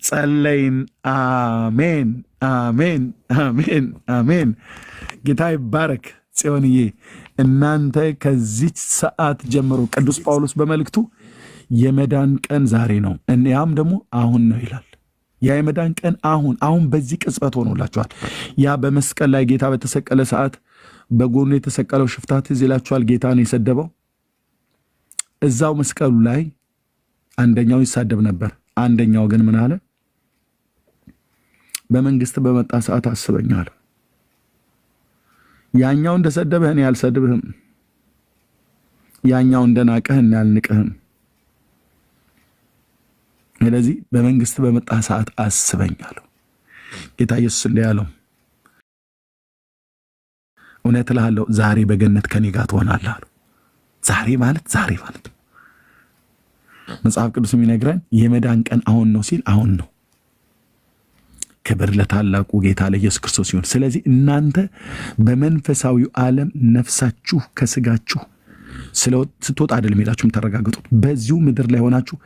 S1: ጸለይን። አሜን፣ አሜን፣ አሜን፣ አሜን። ጌታ ይባረክ። ጽዮንዬ እናንተ ከዚች ሰዓት ጀምሮ ቅዱስ ጳውሎስ በመልእክቱ የመዳን ቀን ዛሬ ነው፣ ያም ደግሞ አሁን ነው ይላል። ያ የመዳን ቀን አሁን በዚህ ቅጽበት ሆኖላችኋል። ያ በመስቀል ላይ ጌታ በተሰቀለ ሰዓት በጎኑ የተሰቀለው ሽፍታ ትዝ ይላችኋል። ጌታን የሰደበው እዛው መስቀሉ ላይ አንደኛው ይሳደብ ነበር። አንደኛው ግን ምን አለ? በመንግስት በመጣ ሰዓት አስበኝ አለ። ያኛው እንደሰደበህ እኔ አልሰድብህም፣ ያኛው እንደናቀህ እኔ አልንቅህም። ስለዚህ በመንግስት በመጣ ሰዓት አስበኝ አለው ጌታ ኢየሱስ። እንዲህ ያለው እውነት እልሃለሁ ዛሬ በገነት ከኔ ጋር ትሆናለህ አለው። ዛሬ ማለት መጽሐፍ ቅዱስ የሚነግረን የመዳን ቀን አሁን ነው ሲል አሁን ነው። ክብር ለታላቁ ጌታ ለኢየሱስ ክርስቶስ ይሁን። ስለዚህ እናንተ በመንፈሳዊው ዓለም ነፍሳችሁ ከስጋችሁ ስትወጣ አይደለም ሄዳችሁም ተረጋግጡት። በዚሁ ምድር ላይ ሆናችሁ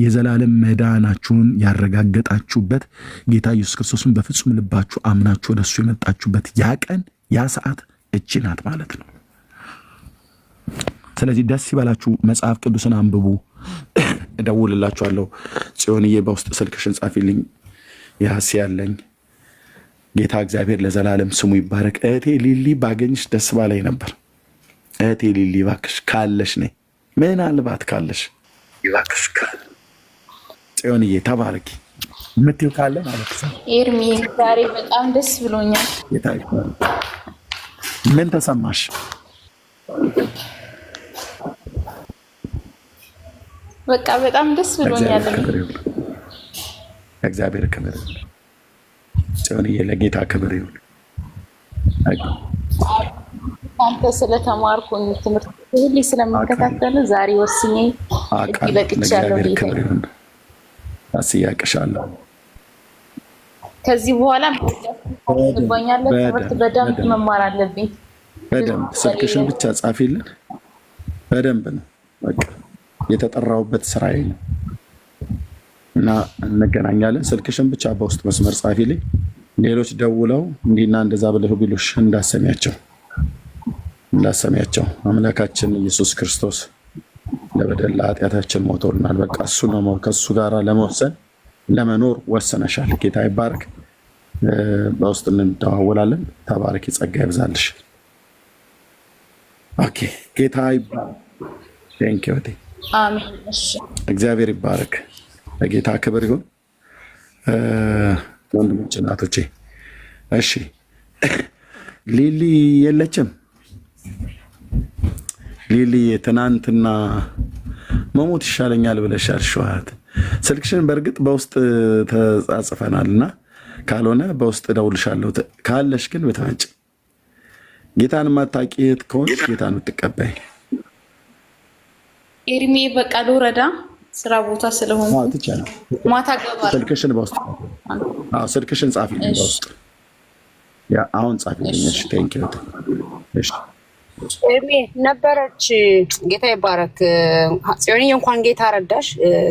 S1: የዘላለም መዳናችሁን ያረጋገጣችሁበት ጌታ ኢየሱስ ክርስቶስን በፍጹም ልባችሁ አምናችሁ ወደሱ የመጣችሁበት ያ ቀን ያ ሰዓት እቺ ናት ማለት ነው። ስለዚህ ደስ ይበላችሁ። መጽሐፍ ቅዱስን አንብቡ። እደውልላችኋለሁ። ጽዮንዬ በውስጥ ስልክሽን ጻፊልኝ። ያስ ያለኝ ጌታ እግዚአብሔር ለዘላለም ስሙ ይባረክ። እህቴ ሊሊ ባገኝሽ ደስ ባላይ ነበር። እህቴ ሊሊ እባክሽ ካለሽ ነይ፣ ምናልባት ካለሽ እባክሽ ካለ ጽዮንዬ ተባረኪ የምትይው ካለ ማለት ነው።
S5: ኤርሚ ዛሬ በጣም ደስ ብሎኛል።
S1: ምን ተሰማሽ?
S5: በቃ በጣም ደስ ብሎኛል።
S1: እግዚአብሔር ክብር ይሁን። ጽዮንዬ ለጌታ ክብር ይሁን።
S5: አንተ ስለተማርኩኝ ትምህርት ሁሉ ስለምከታተል ዛሬ ወስኜ ለቅቻለሁ።
S1: ክብር ይሁን። አስያቅሻለሁ።
S5: ከዚህ በኋላ ትባኛለህ። ትምህርት በደንብ መማር አለብኝ።
S1: በደንብ ስልክሽን ብቻ ጻፊልን። በደንብ ነው በቃ የተጠራውበት ስራዬ ነው እና እንገናኛለን። ስልክሽን ብቻ በውስጥ መስመር ጻፊልኝ። ሌሎች ደውለው እንዲና እንደዛ ብለው ቢሉሽ እንዳሰሚያቸው አምላካችን ኢየሱስ ክርስቶስ ለበደል ለኃጢአታችን ሞቶልናል። በቃ እሱ ነው። ከሱ ጋር ለመኖር ወሰነሻል። ጌታ ይባረክ። በውስጥ እንደዋወላለን። ተባረኪ። ጸጋ ይብዛልሽ። ኦኬ። ጌታ ይባረክ። ቴንክ ዩ።
S5: አሜን። እሺ፣
S1: እግዚአብሔር ይባረክ። ለጌታ ክብር ይሁን። ወንድሞች እናቶቼ፣ እሺ ሊሊ የለችም። ሊሊ ትናንትና መሞት ይሻለኛል ብለሽ አልሽዋት። ስልክሽን በእርግጥ በውስጥ ተጻጽፈናልና ካልሆነ በውስጥ እደውልሻለሁ። ካለሽ ግን ብትመጪ ጌታን ማታውቂ እህት ከሆንሽ ጌታን ብትቀበይ።
S5: ኤርሚ በቃ ልውረዳ፣ ስራ ቦታ ስለሆንኩ ማታ ገባለሁ።
S1: ስልክሽን በውስጥ ስልክሽን ጻፊልኝ በውስጥ። ያ አሁን ጻፊልኝ። እሺ ቴንክ ዩ። እሺ
S7: ኤርሜ ነበረች። ጌታ ይባረክ። ጽዮንዬ እንኳን ጌታ ረዳሽ።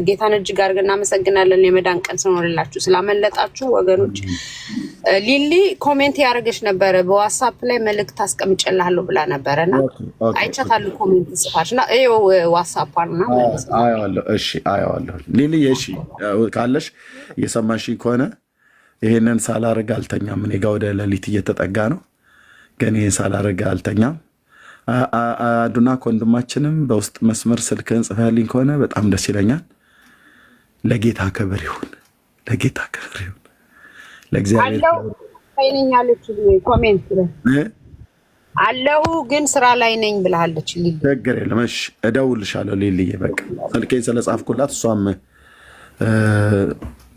S7: ጌታን እጅግ አድርገን እናመሰግናለን። የመዳን ቀን ስኖርላችሁ ስላመለጣችሁ ወገኖች። ሊሊ ኮሜንት ያደረገች ነበረ በዋትስአፕ ላይ መልእክት አስቀምጬልሃለሁ ብላ ነበረና አይቻታለሁ። ኮሜንት ጽፋችና ይኸው ዋትስአፕና
S1: አየዋለሁ። እሺ አየዋለሁ። ሊሊ እሺ ካለሽ እየሰማሽ ከሆነ ይሄንን ሳላረግ አልተኛም። እኔ ጋር ወደ ሌሊት እየተጠጋ ነው፣ ግን ይሄን ሳላረግ አልተኛም። አዱና ከወንድማችንም በውስጥ መስመር ስልክህን ጽፈህልኝ ከሆነ በጣም ደስ ይለኛል። ለጌታ ክብር ይሁን፣ ለጌታ ክብር ይሁን፣ ለእግዚአብሔር
S7: አይነኛለች። ኮሜንት አለሁ ግን ስራ ላይ ነኝ ብላለች። ሊሊ
S1: ችግር የለም። እሺ እደውልልሻለሁ ሊሊዬ። በቃ ስልኬን ስለጻፍኩላት እሷም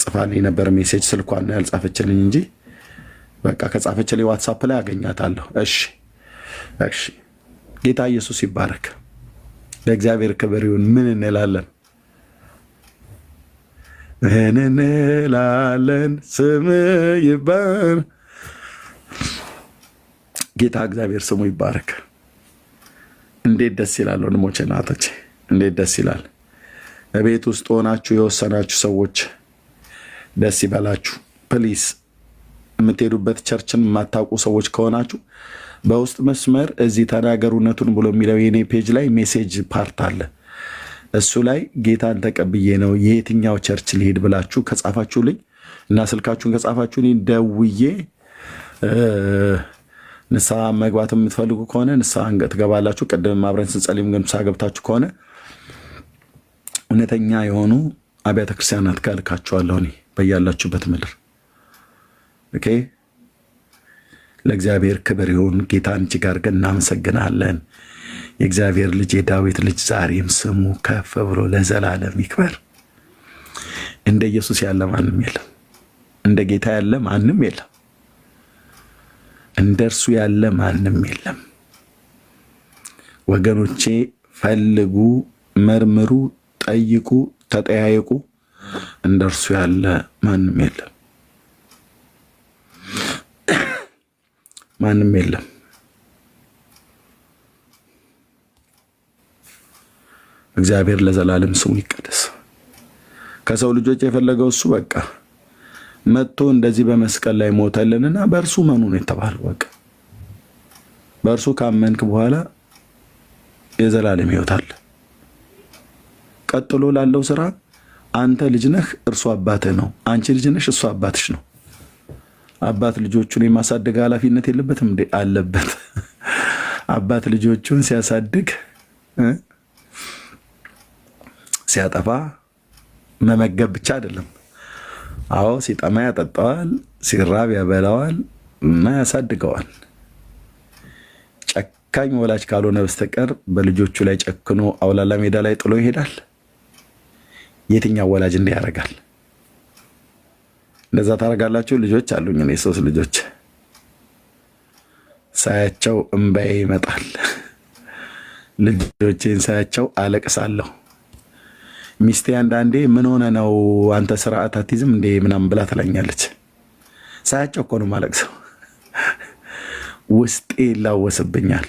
S1: ጽፋልኝ ነበር ሜሴጅ፣ ስልኳን ያልጻፈችልኝ እንጂ በቃ ከጻፈችልኝ ዋትሳፕ ላይ አገኛታለሁ። እሺ እሺ። ጌታ ኢየሱስ ይባረክ። ለእግዚአብሔር ክብር ይሁን። ምን እንላለን? ምን እንላለን? ስም ይባር። ጌታ እግዚአብሔር ስሙ ይባረክ። እንዴት ደስ ይላል ወንድሞቼ፣ እናቶቼ እንዴት ደስ ይላል። በቤት ውስጥ ሆናችሁ የወሰናችሁ ሰዎች ደስ ይበላችሁ። ፕሊስ የምትሄዱበት ቸርችን የማታውቁ ሰዎች ከሆናችሁ በውስጥ መስመር እዚህ ተናገሩነቱን ብሎ የሚለው የኔ ፔጅ ላይ ሜሴጅ ፓርት አለ። እሱ ላይ ጌታን ተቀብዬ ነው የየትኛው ቸርች ሊሄድ ብላችሁ ከጻፋችሁልኝ እና ስልካችሁን ከጻፋችሁልኝ ደውዬ ንስሐ መግባት የምትፈልጉ ከሆነ ንስሐ ትገባላችሁ። ቅድም አብረን ስንጸልይም ግን ንስሐ ገብታችሁ ከሆነ እውነተኛ የሆኑ አብያተ ክርስቲያናት ካልካችኋለሁ እኔ በያላችሁበት ምድር። ኦኬ። ለእግዚአብሔር ክብር ይሁን። ጌታን እጅግ አድርገን እናመሰግናለን። የእግዚአብሔር ልጅ የዳዊት ልጅ ዛሬም ስሙ ከፍ ብሎ ለዘላለም ይክበር። እንደ ኢየሱስ ያለ ማንም የለም። እንደ ጌታ ያለ ማንም የለም። እንደ እርሱ ያለ ማንም የለም። ወገኖቼ ፈልጉ፣ መርምሩ፣ ጠይቁ፣ ተጠያየቁ። እንደ እርሱ ያለ ማንም የለም፣ ማንም የለም። እግዚአብሔር ለዘላለም ስሙ ይቀደስ። ከሰው ልጆች የፈለገው እሱ በቃ መጥቶ እንደዚህ በመስቀል ላይ ሞተልንና በእርሱ መኑ ነው የተባለው። በቃ በእርሱ ካመንክ በኋላ የዘላለም ሕይወት አለ። ቀጥሎ ላለው ስራ አንተ ልጅ ነህ፣ እርሱ አባትህ ነው። አንቺ ልጅ ነሽ፣ እሱ አባትሽ ነው። አባት ልጆቹን የማሳደግ ኃላፊነት የለበትም እንዴ? አለበት። አባት ልጆቹን ሲያሳድግ ሲያጠፋ መመገብ ብቻ አይደለም። አዎ ሲጠማ ያጠጣዋል፣ ሲራብ ያበላዋል እና ያሳድገዋል። ጨካኝ ወላጅ ካልሆነ በስተቀር በልጆቹ ላይ ጨክኖ አውላላ ሜዳ ላይ ጥሎ ይሄዳል? የትኛው ወላጅ እንዲህ ያደርጋል? እንደዛ ታደርጋላችሁ? ልጆች አሉኝ እኔ 3 ልጆች። ሳያቸው እምባዬ ይመጣል። ልጆቼን ሳያቸው አለቅሳለሁ። ሚስቴ አንዳንዴ ምን ሆነ ነው አንተ ስርዓት አትይዝም እንዴ ምናምን ብላ ትለኛለች። ሳያቸው እኮ ነው የማለቅሰው። ውስጤ ይላወስብኛል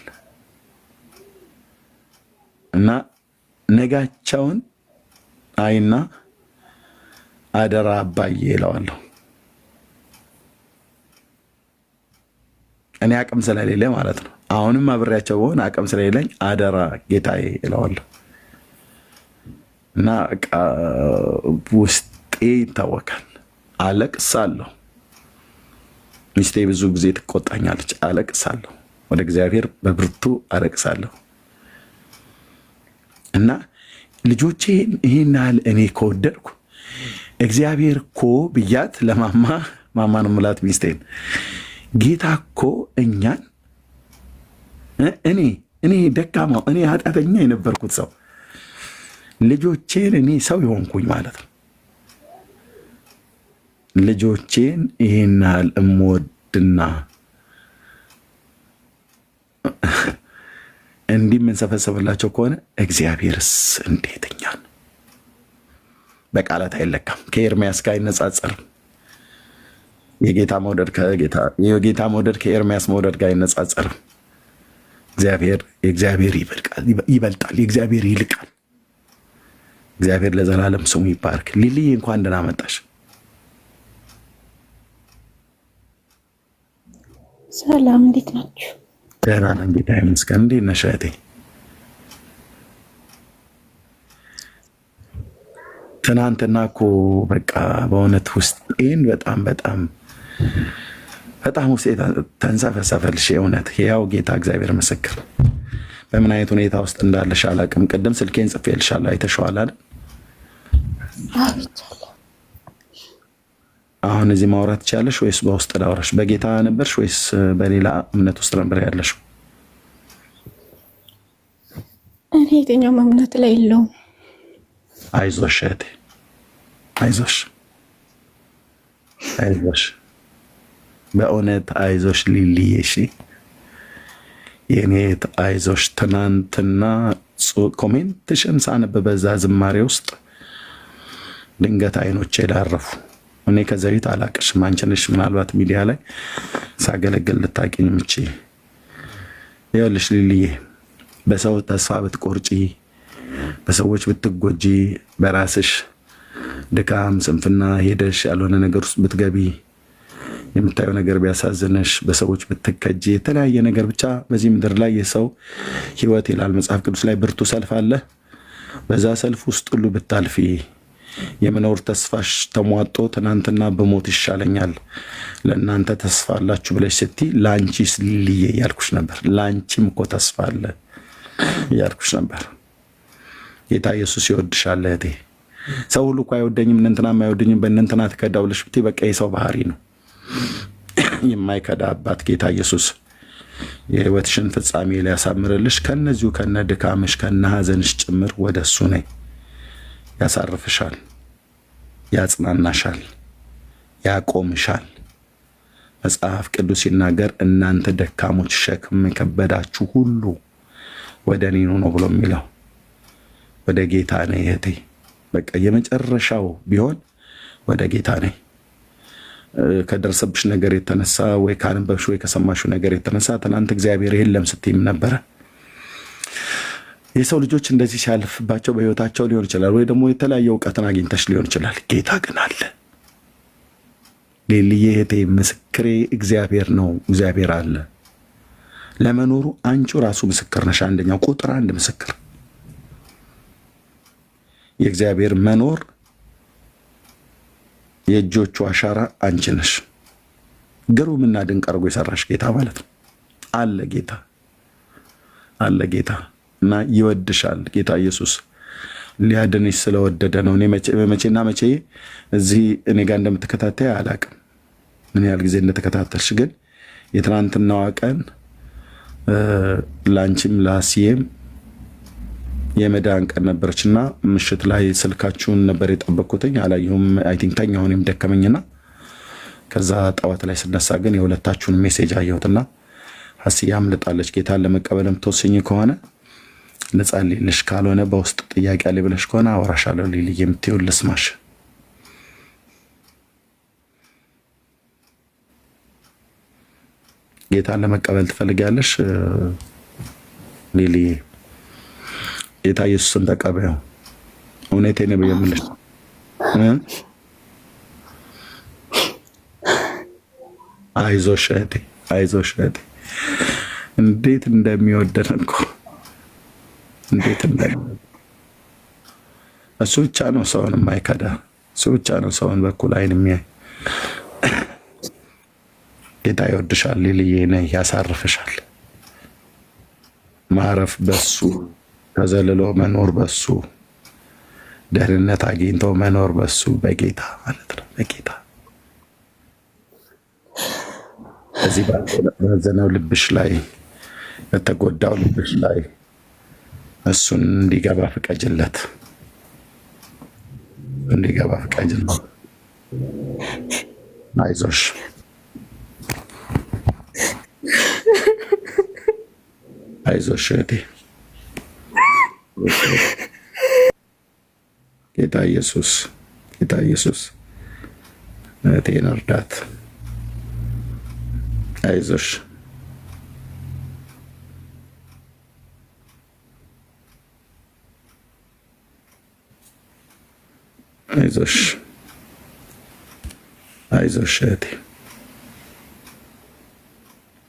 S1: እና ነጋቸውን አይና አደራ አባዬ እለዋለሁ። እኔ አቅም ስለሌለ ማለት ነው። አሁንም አብሬያቸው በሆን አቅም ስለሌለኝ አደራ ጌታዬ እለዋለሁ እና ውስጤ ይታወካል። አለቅሳለሁ። ሚስቴ ብዙ ጊዜ ትቆጣኛለች። አለቅሳለሁ። ወደ እግዚአብሔር በብርቱ አለቅሳለሁ እና ልጆቼ ይህን ያህል እኔ ከወደድኩ እግዚአብሔር እኮ ብያት ለማማ ነው የምላት ሚስቴን። ጌታ እኮ እኛን እኔ ደካማው እኔ ኃጢአተኛ የነበርኩት ሰው ልጆቼን እኔ ሰው የሆንኩኝ ማለት ነው። ልጆቼን ይህን ያህል እምወድና እንዲህ የምንሰፈሰብላቸው ከሆነ እግዚአብሔርስ እንዴት እኛን በቃላት አይለካም። ከኤርሚያስ ጋር አይነጻጸርም። የጌታ መውደድ ከኤርሚያስ መውደድ ጋር አይነጻጸርም። የእግዚአብሔር ይበልጣል፣ የእግዚአብሔር ይልቃል። እግዚአብሔር ለዘላለም ስሙ ይባርክ። ሊልዬ እንኳን ደህና መጣሽ።
S8: ሰላም፣ እንዴት ናችሁ?
S1: ደህና ነን ጌታ ይመስገን። እንዴት ነሽ እህቴ? ትናንትና እኮ በቃ በእውነት ውስጤን በጣም በጣም በጣም ውስጤ ተንሰፈሰፈልሽ። የእውነት ያው ጌታ እግዚአብሔር ምስክር፣ በምን አይነት ሁኔታ ውስጥ እንዳለሽ አላውቅም። ቅድም ስልኬን ጽፌልሻለሁ፣ አይተሽዋል አይደል? አሁን እዚህ ማውራት ትችያለሽ ወይስ በውስጥ ላውራሽ? በጌታ ነበርሽ ወይስ በሌላ እምነት ውስጥ ነበር ያለሽው?
S8: እኔ የትኛውም እምነት ላይ የለውም።
S1: አይዞሽ እህቴ፣ አይዞሽ አይዞሽ፣ በእውነት አይዞሽ ሊልዬ። እሺ የኔ አይዞሽ። ትናንትና ኮሜንትሽን ሳነብ በዛ ዝማሬ ውስጥ ድንገት አይኖቼ ላረፉ። እኔ ከዚህ በፊት አላቅሽም፣ አንቺ ነሽ ምናልባት ሚዲያ ላይ ሳገለግል ልታውቂኝ ምቺ። ይኸውልሽ ሊልዬ፣ በሰው ተስፋ ብትቆርጪ፣ በሰዎች ብትጎጂ፣ በራስሽ ድካም ስንፍና ሄደሽ ያልሆነ ነገር ውስጥ ብትገቢ፣ የምታየው ነገር ቢያሳዝንሽ፣ በሰዎች ብትከጂ፣ የተለያየ ነገር ብቻ በዚህ ምድር ላይ የሰው ሕይወት ይላል መጽሐፍ ቅዱስ ላይ ብርቱ ሰልፍ አለ። በዛ ሰልፍ ውስጥ ሁሉ ብታልፊ የመኖር ተስፋሽ ተሟጦ ትናንትና በሞት ይሻለኛል ለእናንተ ተስፋ አላችሁ ብለሽ ስትይ ለአንቺስ ሊልዬ እያልኩሽ ነበር። ለአንቺም እኮ ተስፋ አለ እያልኩሽ ነበር። ጌታ ኢየሱስ ይወድሻል እህቴ። ሰው ሁሉ እኮ አይወደኝም፣ እነንትናም አይወደኝም፣ በእነንትና ትከዳው ብለሽ ብትይ በቃ የሰው ባህሪ ነው። የማይከዳ አባት ጌታ ኢየሱስ የህይወትሽን ፍጻሜ ሊያሳምርልሽ ከነዚሁ ከነ ድካምሽ ከነ ሀዘንሽ ጭምር ወደ እሱ ነይ። ያሳርፍሻል፣ ያጽናናሻል፣ ያቆምሻል። መጽሐፍ ቅዱስ ሲናገር እናንተ ደካሞች ሸክም የከበዳችሁ ሁሉ ወደ እኔ ኑ ነው ብሎ የሚለው። ወደ ጌታ ነይ እህቴ። በቃ የመጨረሻው ቢሆን ወደ ጌታ ነይ። ከደረሰብሽ ነገር የተነሳ ወይ ካነበብሽ ወይ ከሰማሽው ነገር የተነሳ ትናንት እግዚአብሔር የለም ስትይም ነበረ። የሰው ልጆች እንደዚህ ሲያልፍባቸው በህይወታቸው ሊሆን ይችላል፣ ወይ ደግሞ የተለያየ እውቀትን አግኝተሽ ሊሆን ይችላል። ጌታ ግን አለ። ሌሊዬ እህቴ ምስክሬ እግዚአብሔር ነው። እግዚአብሔር አለ። ለመኖሩ አንቺ ራሱ ምስክር ነሽ። አንደኛው ቁጥር አንድ ምስክር የእግዚአብሔር መኖር የእጆቹ አሻራ አንቺ ነሽ። ግሩምና ድንቅ አድርጎ የሰራሽ ጌታ ማለት ነው። አለ ጌታ፣ አለ ጌታ እና ይወድሻል። ጌታ ኢየሱስ ሊያድንሽ ስለወደደ ነው። እኔ መቼና መቼ እዚህ እኔ ጋር እንደምትከታተይ አላቅም፣ ምን ያህል ጊዜ እንደተከታተልሽ። ግን የትናንትናዋ ቀን ላንቺም ላሲየም የመዳን ቀን ነበረችና ምሽት ላይ ስልካችሁን ነበር የጠበቅኩትኝ፣ አላየሁም። አይ ቲንክ ተኛሁ እኔም ደከመኝና ከዛ ጠዋት ላይ ስነሳ ግን የሁለታችሁን ሜሴጅ አየሁትና ሀስያ አምልጣለች። ጌታን ለመቀበልም ተወስኝ ከሆነ ልጸልይልሽ፣ ካልሆነ በውስጥ ጥያቄ አለ ብለሽ ከሆነ አወራሻለሁ። ሊልዬ የምትይው ልስማሽ። ጌታን ለመቀበል ትፈልጊያለሽ ሊልዬ? ጌታ ኢየሱስን ተቀበዩ። እውነቴን ነው የምልሽ። አይዞሽ እህቴ፣ አይዞሽ እህቴ። እንዴት እንደሚወደን እኮ እንዴት እሱ ብቻ ነው ሰውን የማይከዳ። እሱ ብቻ ነው ሰውን በኩል አይን የሚያይ። ጌታ ይወድሻል ሊልዬ፣ ነይ፣ ያሳርፍሻል። ማረፍ በሱ ተዘልሎ መኖር በሱ ደህንነት አግኝቶ መኖር በሱ በጌታ ማለት ነው። በጌታ እዚህ ባዘነው ልብሽ ላይ በተጎዳው ልብሽ ላይ እሱን እንዲገባ ፍቀጅለት፣ እንዲገባ ፍቀጅለት። አይዞሽ አይዞሽ እህቴ። ጌታ ኢየሱስ ጌታ ኢየሱስ እህቴን እርዳት። አይዞሽ አይዞሽ አይዞሽ እህቴ፣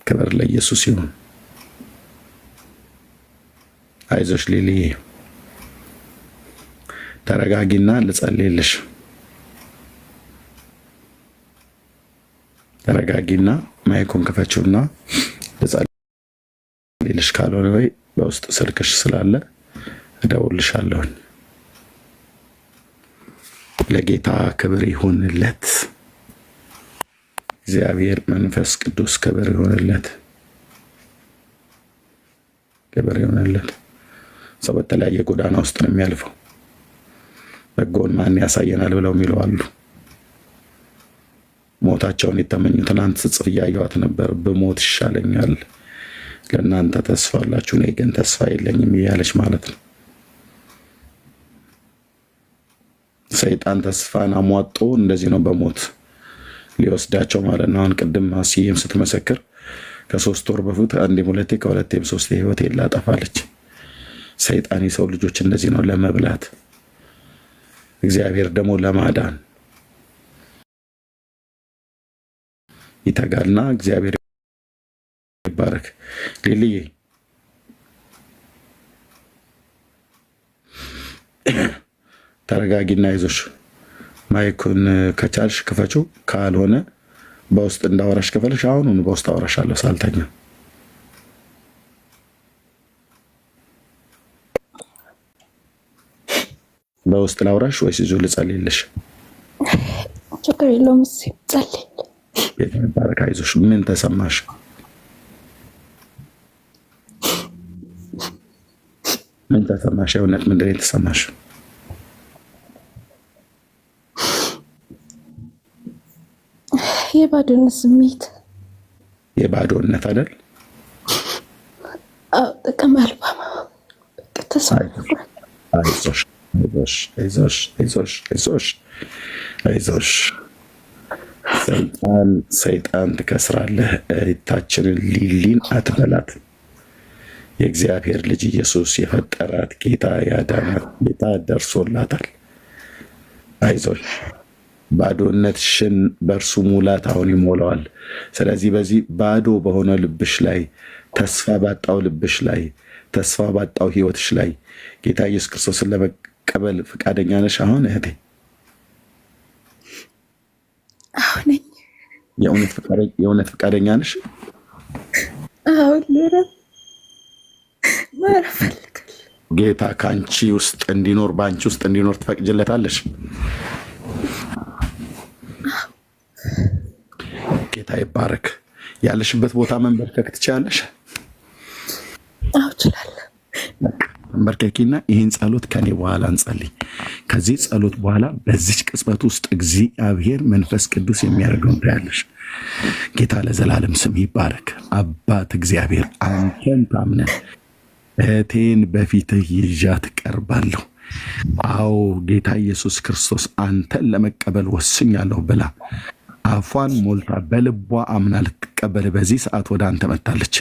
S1: ክብር ለኢየሱስ ይሁን። አይዞሽ ሊሊዬ፣ ተረጋጊና ልጸልይልሽ። ተረጋጊና ማይኩን ክፈችውና ልጸልይልሽ። ካልሆነ ወይ በውስጥ ስልክሽ ስላለ እደውልልሻለሁኝ። ለጌታ ክብር ይሁንለት። እግዚአብሔር መንፈስ ቅዱስ ክብር ይሁንለት። ክብር ይሁንለት። ሰው በተለያየ ጎዳና ውስጥ ነው የሚያልፈው። በጎን ማን ያሳየናል ብለው የሚሉ አሉ። ሞታቸውን የተመኙ ትናንት ስጽፍ እያየኋት ነበር። ብሞት ይሻለኛል፣ ለእናንተ ተስፋ አላችሁ፣ እኔ ግን ተስፋ የለኝም እያለች ማለት ነው። ሰይጣን ተስፋን አሟጦ እንደዚህ ነው በሞት ሊወስዳቸው ማለት ነው። አሁን ቅድም አስዬም ስትመሰክር ከ3 ወር በፊት አንዴም ሁለቴ ከሁለቴም ሶስቴ ህይወት ላጠፋለች። ሰይጣን የሰው ልጆች እንደዚህ ነው ለመብላት፣ እግዚአብሔር ደግሞ ለማዳን ይተጋልና እግዚአብሔር ይባረክ። ሊልዬ ተረጋጊና አይዞሽ። ማይኩን ከቻልሽ ክፈችው፣ ካልሆነ በውስጥ እንዳወራሽ ከፈለሽ አሁኑን በውስጥ አወራሻለሁ ሳልተኛ። በውስጥ ላውራሽ ወይስ ይዞ ልጸልይልሽ?
S8: ችግር የለውም። ጸልይ።
S1: ጌታ ይባረክ። አይዞሽ። ምን ተሰማሽ? ምን ተሰማሽ? የእውነት ምንድን ነው የተሰማሽ?
S8: የባዶነት ስሜት።
S1: የባዶነት አይደል?
S8: አዎ፣ ጥቅም አልባ ተስፋ።
S1: አይዞሽ አይዞሽ አይዞሽ አይዞሽ አይዞሽ አይዞሽ። ሰይጣን ትከስራለህ። እህታችንን ሊሊን አትበላት። የእግዚአብሔር ልጅ ኢየሱስ የፈጠራት ጌታ ያዳናት ጌታ ደርሶላታል። አይዞሽ። ባዶነትሽን በእርሱ ሙላት አሁን ይሞላዋል። ስለዚህ በዚህ ባዶ በሆነ ልብሽ ላይ፣ ተስፋ ባጣው ልብሽ ላይ፣ ተስፋ ባጣው ህይወትሽ ላይ ጌታ ኢየሱስ ክርስቶስን ለመቀበል ፈቃደኛ ነሽ? አሁን እህቴ
S8: አሁን
S1: የእውነት ፈቃደኛ ነሽ?
S8: አሁን ማረፍ ፈልጋለሁ።
S1: ጌታ ከአንቺ ውስጥ እንዲኖር በአንቺ ውስጥ እንዲኖር ትፈቅጅለታለሽ? ጌታ ይባረክ። ያለሽበት ቦታ መንበርከክ ትችላለሽ?
S8: አዎ እችላለሁ።
S1: መንበርከኪና ይህን ጸሎት ከኔ በኋላ እንጸልይ። ከዚህ ጸሎት በኋላ በዚች ቅጽበት ውስጥ እግዚአብሔር መንፈስ ቅዱስ የሚያደርገውን ታያለሽ። ጌታ ለዘላለም ስም ይባረክ። አባት እግዚአብሔር አንተን ታምነን እህቴን በፊትህ ይዣት እቀርባለሁ። አዎ ጌታ ኢየሱስ ክርስቶስ አንተን ለመቀበል ወስኛለሁ ብላ አፏን ሞልታ በልቧ አምና ልትቀበል በዚህ ሰዓት ወደ አንተ መጣለች።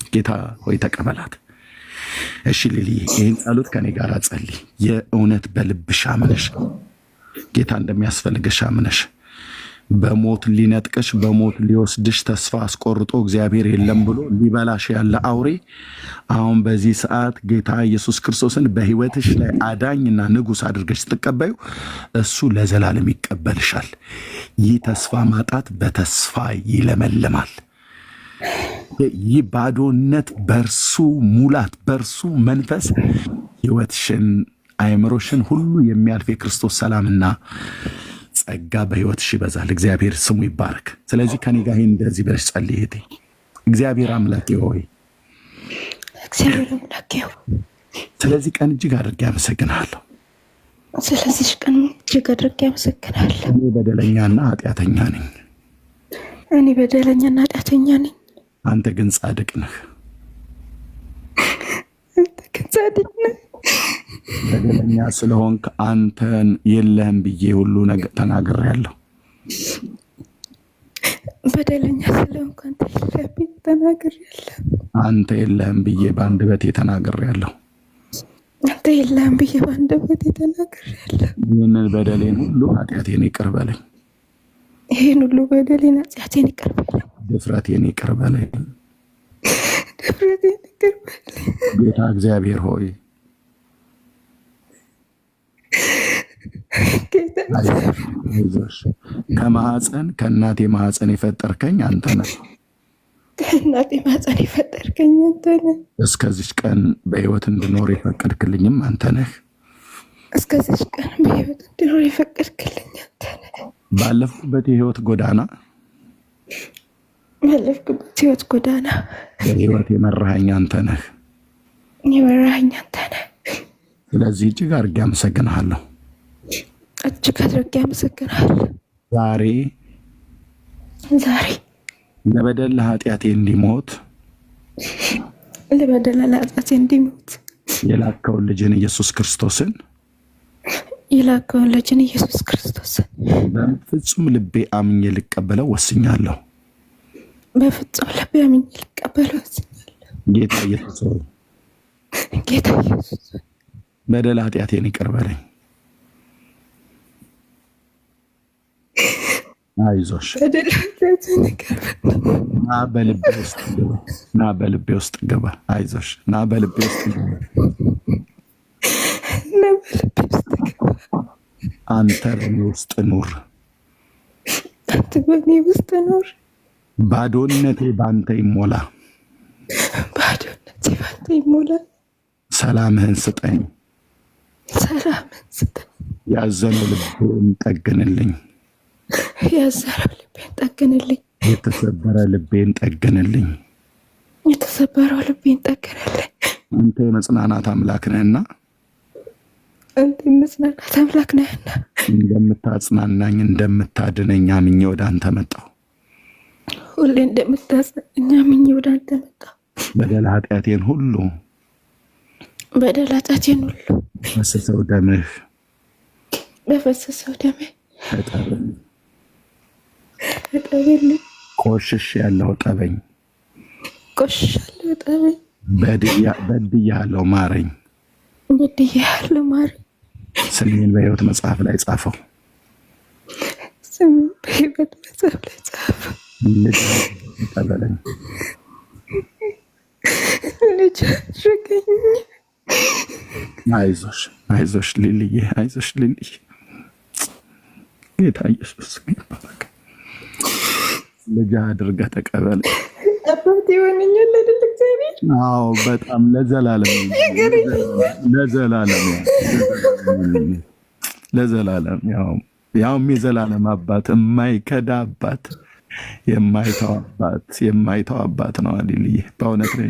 S1: ጌታ ሆይ ተቀበላት። እሺ ሊሊ፣ ይህን ጸሎት ከኔ ጋር ጸልይ። የእውነት በልብሽ አምነሽ ጌታ እንደሚያስፈልግሽ አምነሽ በሞት ሊነጥቅሽ በሞት ሊወስድሽ ተስፋ አስቆርጦ እግዚአብሔር የለም ብሎ ሊበላሽ ያለ አውሬ አሁን በዚህ ሰዓት ጌታ ኢየሱስ ክርስቶስን በሕይወትሽ ላይ አዳኝና ንጉሥ አድርገሽ ስትቀበዩ እሱ ለዘላለም ይቀበልሻል። ይህ ተስፋ ማጣት በተስፋ ይለመልማል። ይህ ባዶነት በእርሱ ሙላት በእርሱ መንፈስ ሕይወትሽን አእምሮሽን ሁሉ የሚያልፍ የክርስቶስ ሰላምና ጸጋ በሕይወትሽ ይበዛል። እግዚአብሔር ስሙ ይባረክ። ስለዚህ ከኔ ጋር ይህን እንደዚህ ብለሽ ጸልይ እህቴ። እግዚአብሔር አምላኬ ሆይ፣
S8: እግዚአብሔር አምላኬ ሆይ፣
S1: ስለዚህ ቀን እጅግ አድርጌ አመሰግናለሁ።
S8: ስለዚህ ቀን እጅግ አድርጌ አመሰግናለሁ።
S1: እኔ በደለኛና ኃጢአተኛ ነኝ።
S8: እኔ በደለኛና ኃጢአተኛ ነኝ።
S1: አንተ ግን ጻድቅ ነህ።
S8: አንተ ግን ጻድቅ ነህ።
S1: በደለኛ ስለሆንክ አንተን የለህም ብዬ ሁሉ ነገር ተናግሬያለሁ።
S8: በደለኛ ስለሆንክ አንተ የለህም ብዬ ተናግሬያለሁ።
S1: አንተ የለህም ብዬ በአንደበቴ ተናግሬያለሁ።
S8: አንተ የለም ብዬ ባንደበት ተናግሬያለሁ።
S1: ይህንን በደሌን ሁሉ ኃጢአቴን ይቅር በለኝ።
S8: ይህን ሁሉ በደሌን ኃጢአቴን ይቅር በለኝ።
S1: ድፍረቴን ይቅር በለኝ።
S8: ድፍረቴን ይቅር በለኝ።
S1: ጌታ እግዚአብሔር ሆይ አይዞሽ፣ ከእናቴ ማህፀን የፈጠርከኝ አንተ ነህ።
S8: ከእናቴ ማህፀን የፈጠርከኝ አንተ ነህ።
S1: እስከዚች ቀን በህይወት እንድኖር የፈቀድክልኝም አንተ ነህ።
S8: እስከዚች ቀን በህይወት እንድኖር የፈቀድክልኝ አንተ ነህ።
S1: ባለፍኩበት የህይወት ጎዳና በህይወት የመራኸኝ አንተ ነህ።
S8: የመራኸኝ አንተ ነህ።
S1: ስለዚህ እጅግ አድርጌ አመሰግንሃለሁ።
S8: እጅግ አድርጌ አመሰግንሃለሁ።
S1: ዛሬ ለበደል ለኃጢአቴ እንዲሞት የላከውን ልጅን ኢየሱስ ክርስቶስን በፍጹም ልቤ አምኜ ልቀበለው ወስኛለሁ። ጌታ ኢየሱስ ሆይ በደል ኃጢአቴን ይቅር በለኝ። አይዞሽ፣ ና በልቤ ውስጥ ግባ። አይዞሽ፣ ና በልቤ ውስጥ ግባ። አንተ በእኔ ውስጥ ኑር። ባዶነቴ ባንተ ይሞላ። ሰላምህን ስጠኝ። ያዘነው ልቤን ጠግንልኝ። የተሰበረ ልቤን ጠግንልኝ። አንተ የመጽናናት አምላክ ነህና እንደምታጽናናኝ እንደምታድነኝ አምኜ ወደ አንተ መጣሁ።
S8: ሁሌ እንደምታጽናናኝ አምኜ ወደ አንተ መጣሁ።
S1: በደል ኃጢአቴን ሁሉ በፈሰሰው ደምህ እጠበኝ። ቆሽሽ ያለው ጠበኝ። በድያለሁ ማረኝ። ስሜን በሕይወት መጽሐፍ ላይ ጻፈው። ልጅ ተበለኝ። አይዞሽ ሊልዬ፣ አይዞሽ ሊልዬ። ጌታ ኢየሱስ ይባረክ። ልጅ አድርገህ ተቀበል።
S8: አባት ይሆነኛል አይደል እግዚአብሔር?
S1: አዎ፣ በጣም ለዘላለም ያውም የዘላለም አባት፣ የማይከዳ አባት፣ የማይተው አባት ነው ሊልዬ። በእውነት ነው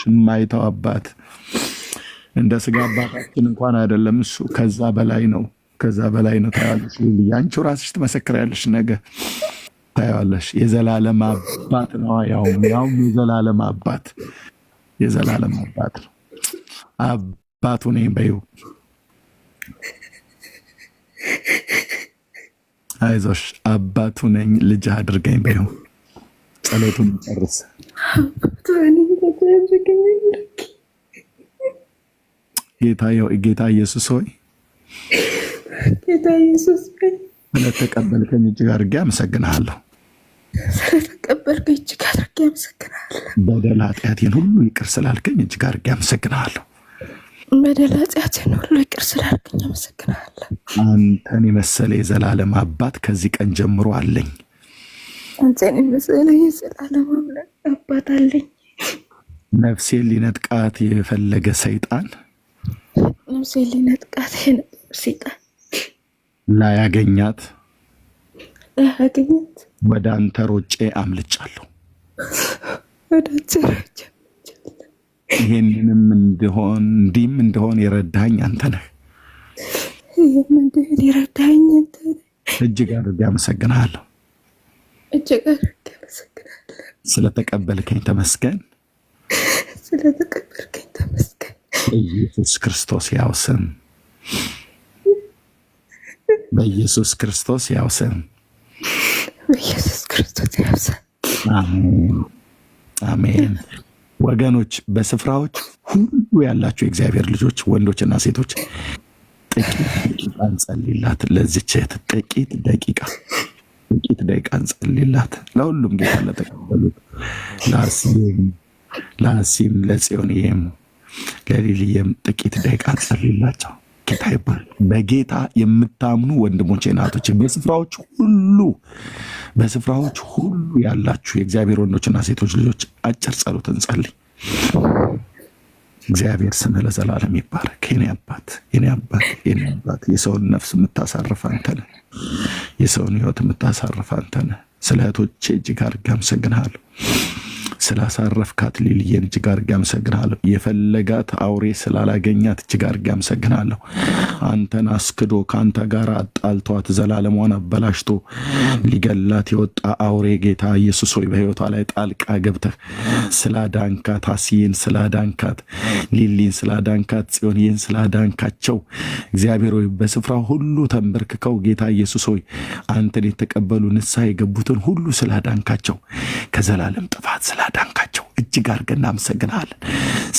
S1: የማይተው አባት። እንደ ስጋ አባታችን እንኳን አይደለም እሱ፣ ከዛ በላይ ነው። ታያለሽ ሊልዬ፣ አንቺ ራስሽ ትመሰክሪያለሽ። ነገ ታያለሽ። የዘላለም አባት ነው። ያውም የዘላለም አባት ነው። አባቱ ነኝ በይው። አይዞሽ፣ አባቱ ነኝ፣ ልጅ አድርገኝ በይው። ጸሎቱን ጨርስ። ጌታ ኢየሱስ ሆይ ስለተቀበልከኝ እጅግ አድርጌ አመሰግንሃለሁ። በደል ኃጢአቴን ሁሉ ይቅር ስላልከኝ እጅግ አድርጌ አመሰግንሃለሁ። አንተን የመሰለ የዘላለም አባት ከዚህ ቀን ጀምሮ አለኝ። ነፍሴን ሊነጥቃት የፈለገ ሰይጣን ላያገኛት ወደ አንተ ሮጬ አምልጫለሁ። ይህንንም እንዲህም እንደሆን የረዳኸኝ አንተ ነህ። እጅግ አድርጌ አመሰግንሃለሁ። ስለተቀበልከኝ ተመስገን። በኢየሱስ ክርስቶስ ያው ስም በኢየሱስ ክርስቶስ ያው ስም አሜን። ወገኖች በስፍራዎች ሁሉ ያላችሁ የእግዚአብሔር ልጆች ወንዶችና ሴቶች ጥቂት ደቂቃ እንጸልይላት። ለዚች እህት ጥቂት ደቂቃ እንጸልይላት። ለሁሉም ጌታ ለተቀበሉት ለአሲም፣ ለጽዮንዬም፣ ለሊልዬም ጥቂት ደቂቃ እንጸልይላቸው። ጌታ ይባል። በጌታ የምታምኑ ወንድሞቼ እናቶች በስፍራዎች ሁሉ ያላችሁ የእግዚአብሔር ወንዶችና ሴቶች ልጆች አጭር ጸሎት እንጸልይ። እግዚአብሔር ስም ለዘላለም ይባረክ። የኔ አባት የሰውን ነፍስ የምታሳርፍ አንተ ነህ። የሰውን ሕይወት የምታሳርፍ አንተ ነህ። ስለ እህቶቼ እጅግ አድርጌ አመሰግንሃለሁ። ስላሳረፍካት ሊልዬን እጅግ አድርጌ አመሰግንሃለሁ። የፈለጋት አውሬ ስላላገኛት እጅግ አድርጌ አመሰግንሃለሁ። አንተን አስክዶ ከአንተ ጋር አጣልቷት ዘላለሟን አበላሽቶ ሊገላት የወጣ አውሬ ጌታ ኢየሱስ ሆይ በሕይወቷ ላይ ጣልቃ ገብተህ ስላዳንካት፣ አስዬን ስላዳንካት፣ ሊሊን ስላዳንካት፣ ጽዮንዬን ስላዳንካቸው እግዚአብሔር ሆይ በስፍራ ሁሉ ተንበርክከው ጌታ ኢየሱስ ሆይ አንተን የተቀበሉ ንስሐ የገቡትን ሁሉ ስላዳንካቸው ከዘላለም ጥፋት ስላዳንካቸው እጅግ አድርገን እናመሰግናለን።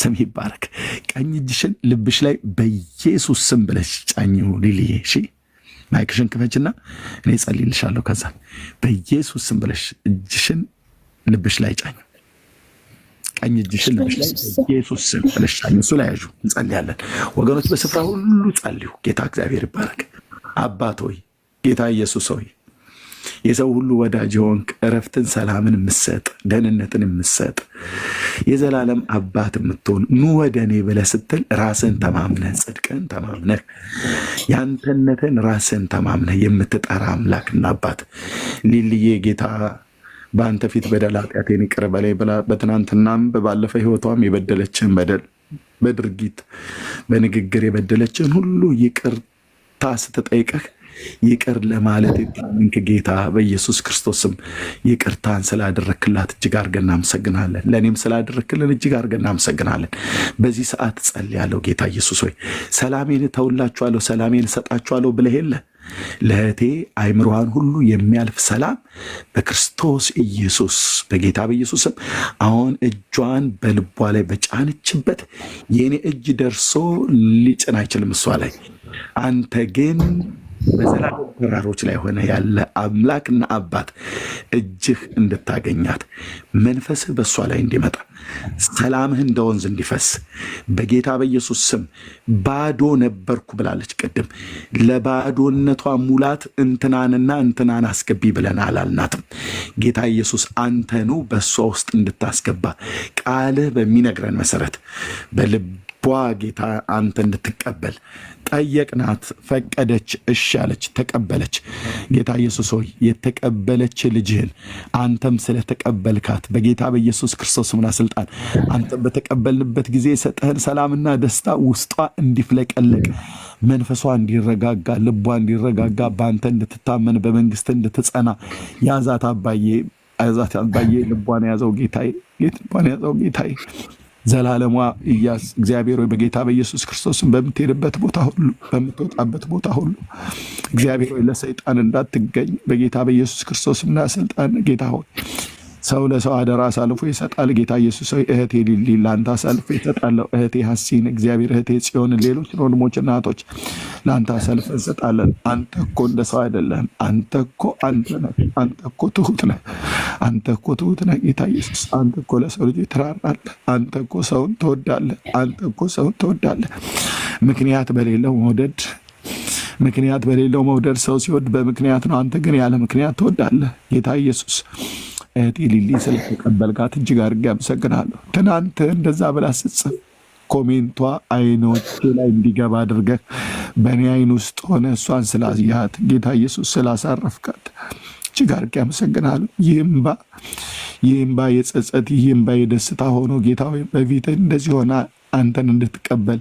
S1: ስም ይባረክ። ቀኝ እጅሽን ልብሽ ላይ በኢየሱስ ስም ብለሽ ጫኝው ሊልዬ። እሺ ማይክሽን ክፈችና እኔ ጸልይልሻለሁ። ከዛ በኢየሱስ ስም ብለሽ እጅሽን ልብሽ ላይ ጫኝ። ቀኝ እጅሽን ልብሽ ላይ በኢየሱስ ስም ብለሽ ጫኝ። እሱ ላይ ያዡ። እንጸልያለን ወገኖች፣ በስፍራ ሁሉ ጸልዩ። ጌታ እግዚአብሔር ይባረክ። አባት ሆይ ጌታ ኢየሱስ ሆይ የሰው ሁሉ ወዳጅ የሆንክ እረፍትን፣ ሰላምን የምትሰጥ ደህንነትን የምትሰጥ የዘላለም አባት የምትሆን ኑ ወደ እኔ ብለህ ስትል ራስን ተማምነህ ጽድቅን ተማምነህ ያንተነትን ራስን ተማምነህ የምትጠራ አምላክና አባት ሊልዬ ጌታ በአንተ ፊት በደል ኃጢአቴን ይቅር በለኝ ብላ በትናንትናም በባለፈ ሕይወቷም የበደለችን በደል በድርጊት በንግግር የበደለችን ሁሉ ይቅርታ ስትጠይቀህ ይቅር ለማለት የታመንክ ጌታ በኢየሱስ ክርስቶስም ይቅርታን ስላደረክላት እጅግ አድርገን እናመሰግናለን። ለእኔም ስላደረክልን እጅግ አድርገን እናመሰግናለን። በዚህ ሰዓት ጸልያለሁ። ጌታ ኢየሱስ ሆይ ሰላሜን እተውላችኋለሁ፣ ሰላሜን እሰጣችኋለሁ ብለህ የለ ለእህቴ አይምሮዋን ሁሉ የሚያልፍ ሰላም በክርስቶስ ኢየሱስ በጌታ በኢየሱስም አሁን እጇን በልቧ ላይ በጫነችበት የእኔ እጅ ደርሶ ሊጭን አይችልም እሷ ላይ። አንተ ግን በዘላለም ተራሮች ላይ ሆነ ያለ አምላክና አባት እጅህ እንድታገኛት መንፈስህ በእሷ ላይ እንዲመጣ ሰላምህ እንደ ወንዝ እንዲፈስ በጌታ በኢየሱስ ስም። ባዶ ነበርኩ ብላለች ቅድም። ለባዶነቷ ሙላት እንትናንና እንትናን አስገቢ ብለን አላልናትም። ጌታ ኢየሱስ አንተኑ በእሷ ውስጥ እንድታስገባ ቃልህ በሚነግረን መሰረት በልቧ ጌታ አንተ እንድትቀበል ጠየቅናት። ፈቀደች፣ እሺ አለች፣ ተቀበለች። ጌታ ኢየሱስ ሆይ የተቀበለች ልጅህን አንተም ስለተቀበልካት በጌታ በኢየሱስ ክርስቶስና ስልጣን አንተም በተቀበልንበት ጊዜ የሰጠህን ሰላምና ደስታ ውስጧ እንዲፍለቀለቅ መንፈሷ እንዲረጋጋ ልቧ እንዲረጋጋ በአንተ እንድትታመን በመንግስት እንድትጸና ያዛት አባዬ፣ ልቧን ያዘው ጌታዬ፣ ልቧን ያዘው ጌታዬ። ዘላለሟ እያስ እግዚአብሔር ሆይ በጌታ በኢየሱስ ክርስቶስን በምትሄድበት ቦታ ሁሉ በምትወጣበት ቦታ ሁሉ እግዚአብሔር ሆይ ለሰይጣን እንዳትገኝ በጌታ በኢየሱስ ክርስቶስና ስልጣን ጌታ ሆይ ሰው ለሰው አደራ አሳልፎ ይሰጣል። ጌታ ኢየሱስ ሆይ እህቴ ሊሊ ለአንተ አሳልፎ ይሰጣለሁ። እህቴ ሐሲን እግዚአብሔር እህቴ ጽዮንን ሌሎች ወንድሞችና እህቶች ለአንተ አሳልፈ እንሰጣለን። አንተ እኮ እንደ ሰው አይደለም። አንተ እኮ አንተ ነህ። አንተ እኮ ትሁት ነህ። አንተ እኮ ትሁት ነህ ጌታ ኢየሱስ። አንተ እኮ ለሰው ልጅ ትራራለህ። አንተ እኮ ሰውን ትወዳለህ። አንተ እኮ ሰውን ትወዳለህ። ምክንያት በሌለው መውደድ ሰው ሲወድ በምክንያት ነው። አንተ ግን ያለ ምክንያት ትወዳለህ ጌታ ኢየሱስ። እህቴ ሊሊ ስለተቀበልካት እጅግ አድርጌ አመሰግናለሁ። ትናንት እንደዛ ብላ ስትጽፍ ኮሜንቷ አይኖቼ ላይ እንዲገባ አድርገህ በእኔ አይን ውስጥ ሆነ እሷን ስላያት ጌታ ኢየሱስ ስላሳረፍካት እጅግ አድርጌ አመሰግናለሁ። ይህ እምባ የጸጸት ይህ እምባ የደስታ ሆኖ ጌታ ሆይ በፊትህ እንደዚህ ሆና አንተን እንድትቀበል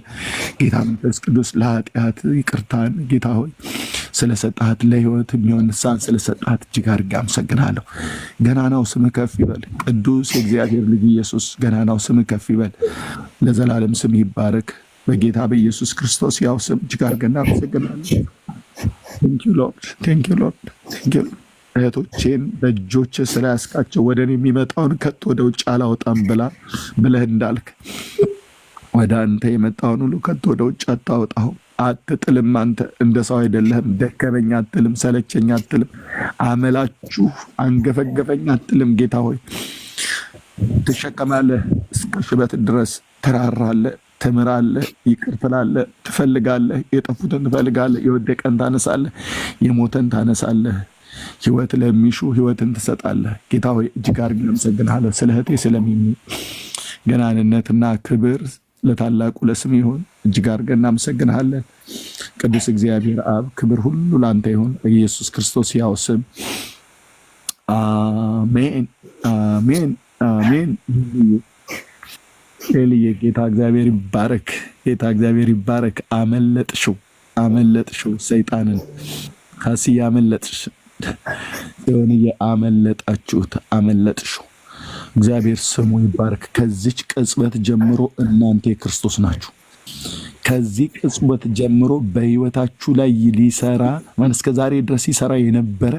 S1: ጌታ መንፈስ ቅዱስ ለኃጢአት ይቅርታን ጌታ ሆይ ስለሰጣት ለሕይወት የሚሆን ንስሐን ስለሰጣት እጅግ አድርጌ አመሰግናለሁ። ገናናው ስምህ ከፍ ይበል። ቅዱስ የእግዚአብሔር ልጅ ኢየሱስ ገናናው ስምህ ከፍ ይበል። ለዘላለም ስምህ ይባረክ። በጌታ በኢየሱስ ክርስቶስ ያው ስም እጅግ አድርገን እናመሰግናለን። ቴንኪው ሎርድ። እህቶቼን በእጆች ስለያዝካቸው ወደ እኔ የሚመጣውን ከቶ ወደ ውጭ አላወጣም ብለህ እንዳልክ ወደ አንተ የመጣውን ሁሉ ከቶ ወደ ውጭ አታወጣው። አትጥልም። አንተ እንደ ሰው አይደለህም። ደከመኝ አትልም፣ ሰለቸኝ አትልም፣ አመላችሁ አንገፈገፈኝ አትልም። ጌታ ሆይ ትሸከማለህ፣ እስከ ሽበት ድረስ ትራራለህ፣ ትምራለህ፣ ይቅር ትላለህ፣ ትፈልጋለህ፣ የጠፉትን ትፈልጋለህ፣ የወደቀን ታነሳለህ፣ የሞተን ታነሳለህ፣ ህይወት ለሚሹ ህይወትን ትሰጣለህ። ጌታ ሆይ እጅግ አድርገን አመሰግንሃለሁ። ስለ እህቴ ስለሚሚ ገናንነትና ክብር ለታላቁ ለስም ይሁን። እጅግ አድርገን እናመሰግንሃለን። ቅዱስ እግዚአብሔር አብ ክብር ሁሉ ላንተ ይሁን በኢየሱስ ክርስቶስ ያው ስም አሜን፣ አሜን፣ አሜን። ኤልዬ ጌታ እግዚአብሔር ይባረክ፣ ጌታ እግዚአብሔር ይባረክ። አመለጥሽው፣ አመለጥሽው ሰይጣንን ካስያ አመለጥሽ፣ ሲሆንዬ አመለጣችሁት፣ አመለጥሽው። እግዚአብሔር ስሙ ይባረክ። ከዚች ቅጽበት ጀምሮ እናንተ የክርስቶስ ናችሁ። ከዚህ ቅጽበት ጀምሮ በህይወታችሁ ላይ ሊሰራ ማለት እስከ ዛሬ ድረስ ይሰራ የነበረ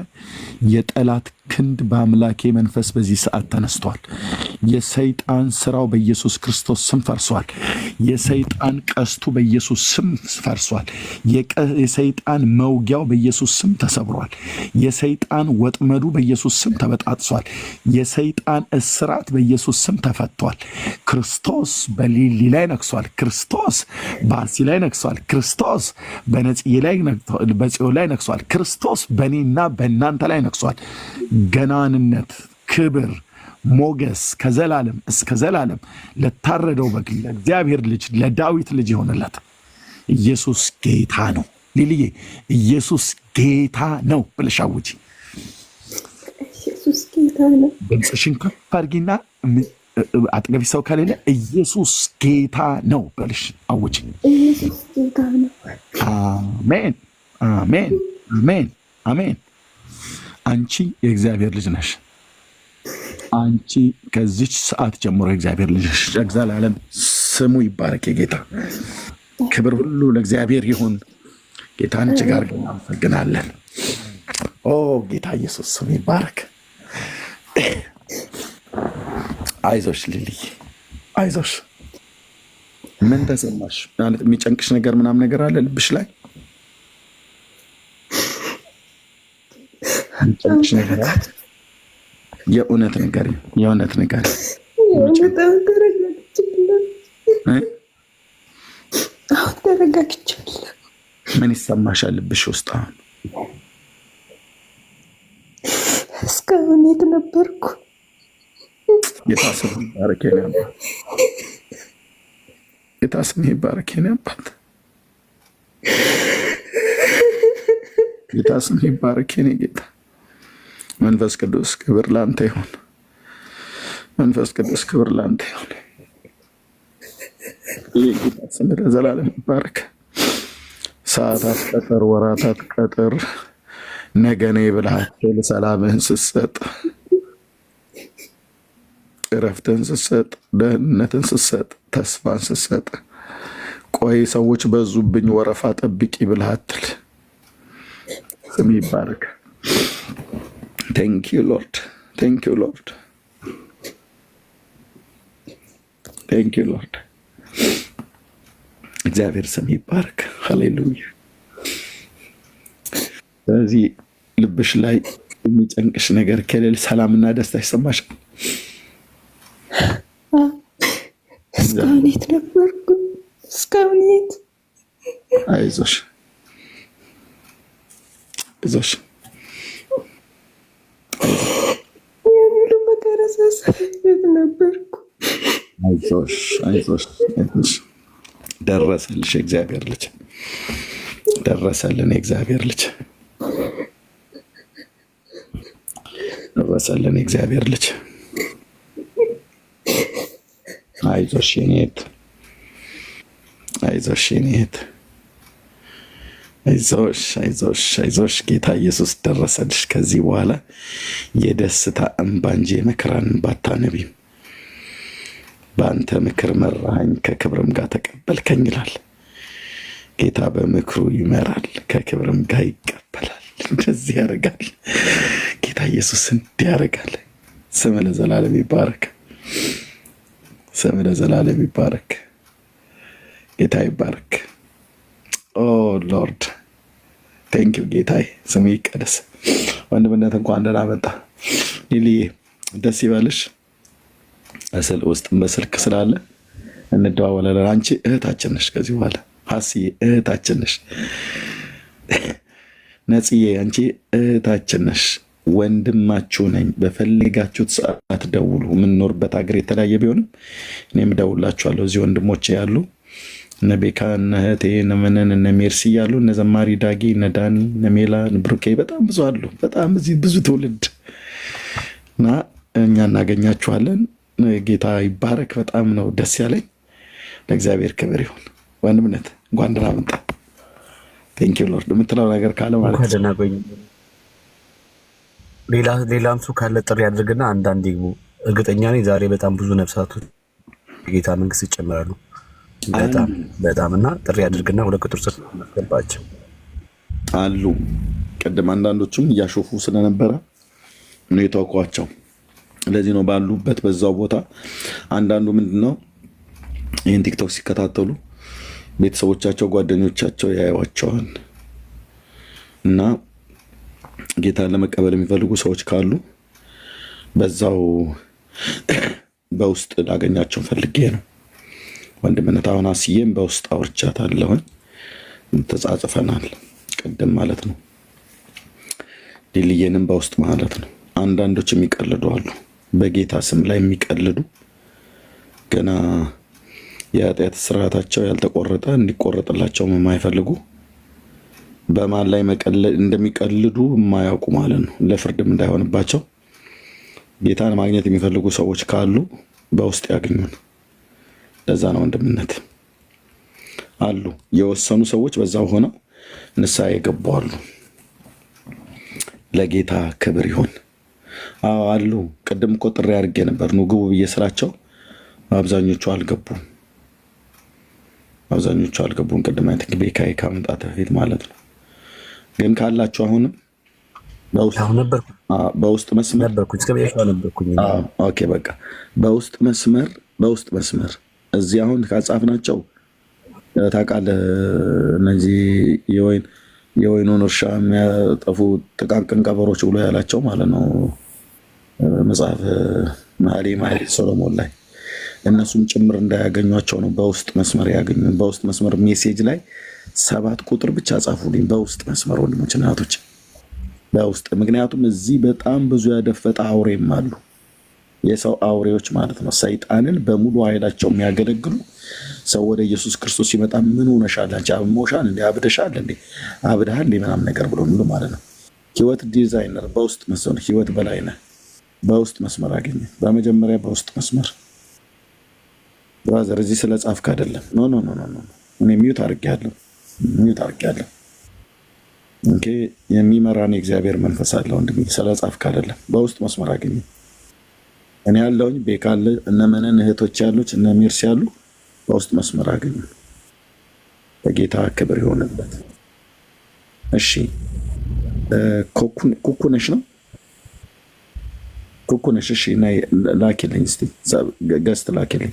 S1: የጠላት ክንድ በአምላኬ መንፈስ በዚህ ሰዓት ተነስቷል። የሰይጣን ስራው በኢየሱስ ክርስቶስ ስም ፈርሷል። የሰይጣን ቀስቱ በኢየሱስ ስም ፈርሷል። የሰይጣን መውጊያው በኢየሱስ ስም ተሰብሯል። የሰይጣን ወጥመዱ በኢየሱስ ስም ተበጣጥሷል። የሰይጣን እስራት በኢየሱስ ስም ተፈቷል። ክርስቶስ በሊሊ ላይ ነግሷል። ክርስቶስ በአርሲ ላይ ነግሷል። ክርስቶስ በነጽዬ ላይ በጽዮን ላይ ነግሷል። ክርስቶስ በእኔና በእናንተ ላይ ነግሷል። ገናንነት፣ ክብር፣ ሞገስ ከዘላለም እስከ ዘላለም ለታረደው በግ ለእግዚአብሔር ልጅ ለዳዊት ልጅ ይሆንለት። ኢየሱስ ጌታ ነው። ሊልዬ ኢየሱስ ጌታ ነው ብለሽ አውጪ።
S8: ኢየሱስ ጌታ ነው።
S1: ድምፅሽን ከፍ አድርጊና አጠገቢ ሰው ከሌለ ኢየሱስ ጌታ ነው ብለሽ አውጪ።
S8: ኢየሱስ ጌታ ነው።
S1: አሜን፣ አሜን፣ አሜን፣ አሜን። አንቺ የእግዚአብሔር ልጅ ነሽ። አንቺ ከዚች ሰዓት ጀምሮ የእግዚአብሔር ልጅ ነሽ። ዘላለም ስሙ ይባረክ። የጌታ ክብር ሁሉ ለእግዚአብሔር ይሁን። ጌታን እጅግ አድርገን እናመሰግናለን። ኦ ጌታ ኢየሱስ ስሙ ይባረክ። አይዞሽ ሊልይ፣ አይዞሽ። ምን ተሰማሽ? ማለት የሚጨንቅሽ ነገር ምናምን ነገር አለ ልብሽ ላይ? የሚጨንቅሽ ነገር አለ? የእውነት ነገር የእውነት ነገር
S8: ተረጋግቻለሁ።
S1: ምን ይሰማሻል ልብሽ ውስጥ አሁን?
S8: እስካሁን የት ነበርኩ?
S1: ጌታ ስም ይባረክ የኔ አባት፣ ጌታ ስም ይባረክ የኔ አባት፣ ጌታ ስም ይባረክ የኔ ጌታ። መንፈስ ቅዱስ ክብር ላንተ ይሁን። መንፈስ ቅዱስ ክብር ላንተ ይሁን። ጌታ ስም ለዘላለም ይባረክ። ሰዓታት ቀጥር፣ ወራታት ቀጥር፣ ነገኔ ብለሃቸው ሰላምህን ስትሰጥ፣ እረፍትን ስትሰጥ፣ ደህንነትን ስትሰጥ፣ ተስፋን ስትሰጥ፣ ቆይ ሰዎች በዙብኝ ወረፋ ጠብቂ ብለሃትል። ስም ይባረክ። ቴንክ ዩ ሎርድ፣ ቴንክ ዩ ሎርድ፣ ቴንክ ዩ ሎርድ። እግዚአብሔር ስም ይባረክ። ሃሌሉያ። ስለዚህ ልብሽ ላይ የሚጨንቅሽ ነገር ከሌለ ሰላምና ደስታ ይሰማሻል።
S8: እስካሁን የት ነበርኩ? እስካሁን የት?
S1: አይዞሽ፣ አይዞሽ፣
S8: የሙሉ መከራ ሳሳይ የት ነበርኩ?
S1: አይዞሽ፣ አይዞሽ፣ አይዞሽ። ደረሰልሽ የእግዚአብሔር ልጅ፣ ደረሰልን የእግዚአብሔር ልጅ፣ ደረሰልን የእግዚአብሔር ልጅ። አይዞሽ የኔ እህት፣ አይዞሽ የኔ እህት፣ አይዞሽ፣ አይዞሽ፣ አይዞሽ። ጌታ ኢየሱስ ደረሰልሽ። ከዚህ በኋላ የደስታ እንባ እንጂ የመከራን እንባ አታነቢም። በአንተ ምክር መራኸኝ፣ ከክብርም ጋር ተቀበልከኝ ይላል ጌታ። በምክሩ ይመራል፣ ከክብርም ጋር ይቀበላል። እንደዚህ ያደርጋል ጌታ ኢየሱስ፣ እንዲህ ያደርጋል። ስም ለዘላለም ይባረክ፣ ስም ለዘላለም ይባረክ። ጌታ ይባረክ። ኦ ሎርድ ቴንክ ዩ ጌታዬ፣ ስሙ ይቀደስ። ወንድምነት እንኳን ደህና መጣ። ሊሊዬ ደስ ይበልሽ። ውስጥ በስልክ ስላለ እንደዋወላለን። አንቺ እህታችን ነሽ፣ ከዚህ በኋላ ሀስዬ እህታችን ነሽ። ነጽዬ አንቺ እህታችን ነሽ። ወንድማችሁ ነኝ። በፈልጋችሁት ሰዓት ደውሉ። የምንኖርበት ሀገር የተለያየ ቢሆንም እኔም እደውላችኋለሁ። እዚህ ወንድሞቼ ያሉ እነ ቤካ እነ እህቴ እነ ምንን እነ ሜርሲ ያሉ እነ ዘማሪ ዳጊ እነ ዳኒ እነ ሜላ እነ ብሩኬ በጣም ብዙ አሉ። በጣም እዚህ ብዙ ትውልድ እና እኛ እናገኛችኋለን። ጌታ ይባረክ። በጣም ነው ደስ ያለኝ። ለእግዚአብሔር ክብር ይሁን። ወንድምነት እንኳን ደህና መጣ። ቴንክ ዩ ሎርድ። የምትለው ነገር ካለ ማለት
S9: ሌላም ሰው ካለ ጥሪ ያድርግና አንዳንዴ እርግጠኛ ነኝ ዛሬ በጣም ብዙ ነፍሳቶች የጌታ መንግስት ይጨምራሉ። በጣም እና ጥሪ ያድርግና ወደ ቁጥር ስር ማስገባቸው
S1: አሉ። ቅድም አንዳንዶቹም እያሾፉ ስለነበረ ነው የተወኳቸው። ለዚህ ነው ባሉበት በዛው ቦታ አንዳንዱ ምንድነው ይህን ቲክቶክ ሲከታተሉ ቤተሰቦቻቸው ጓደኞቻቸው ያዩዋቸዋል እና ጌታን ለመቀበል የሚፈልጉ ሰዎች ካሉ በዛው በውስጥ ላገኛቸው ፈልጌ ነው። ወንድምነት አሁን አስዬም በውስጥ አውርቻታለሁኝ፣ ተጻጽፈናል ቅድም ማለት ነው። ሊልዬንም በውስጥ ማለት ነው። አንዳንዶች የሚቀልዱ አሉ፣ በጌታ ስም ላይ የሚቀልዱ ገና የኃጢአት ስርዓታቸው ያልተቆረጠ እንዲቆረጥላቸው የማይፈልጉ በማን ላይ እንደሚቀልዱ የማያውቁ ማለት ነው። ለፍርድም እንዳይሆንባቸው ጌታን ማግኘት የሚፈልጉ ሰዎች ካሉ በውስጥ ያገኙን። ለዛ ነው ወንድምነት አሉ የወሰኑ ሰዎች በዛው ሆነው ንስሐ የገቡ አሉ። ለጌታ ክብር ይሁን። አሉ ቅድም እኮ ጥሪ አድርጌ ነበር ኑ ግቡ ብዬ ስላቸው አብዛኞቹ አልገቡም። ቅድም አይተክ ቤካይ ከመምጣት በፊት ማለት ነው። ግን ካላችሁ አሁንም በውስጥ መስመር ኦኬ በቃ በውስጥ መስመር እዚህ አሁን ካጻፍናቸው ታውቃለህ፣ እነዚህ የወይኑን እርሻ የሚያጠፉ ጥቃቅን ቀበሮች ብሎ ያላቸው ማለት ነው መጽሐፍ መኃልየ ሰሎሞን ላይ እነሱም ጭምር እንዳያገኟቸው ነው በውስጥ መስመር ያገኙ። በውስጥ መስመር ሜሴጅ ላይ 7 ቁጥር ብቻ ጻፉልኝ። በውስጥ መስመር ወንድሞች እናቶች፣ በውስጥ ምክንያቱም እዚህ በጣም ብዙ ያደፈጠ አውሬም አሉ፣ የሰው አውሬዎች ማለት ነው። ሰይጣንን በሙሉ ኃይላቸው የሚያገለግሉ ሰው ወደ ኢየሱስ ክርስቶስ ሲመጣ ምን ሆነሻል አንቺ አብሞሻል እንዴ አብደሻል እንዴ አብደሃል እንዴ ምናምን ነገር ብሎ ሙሉ ማለት ነው። ህይወት ዲዛይነር በውስጥ መስመር ህይወት በላይነህ በውስጥ መስመር አገኘ። በመጀመሪያ በውስጥ መስመር ብራዘር እዚህ ስለ ጻፍክ አይደለም። ኖ እኔ ሚዩት አድርጌያለሁ። ኦኬ የሚመራን የእግዚአብሔር መንፈስ አለ ወንድሜ። ስለ ጻፍክ አይደለም። በውስጥ መስመር አገኘ። እኔ ያለውኝ ቤካለ እነ መነን እህቶች ያሉት እነ ሚርስ ያሉ በውስጥ መስመር አገኘ። በጌታ ክብር ይሆንበት። እሺ ኩኩነሽ ነው ኩኩነሽ። እሺ ላኪልኝ እስቲ ገስት ላኪልኝ።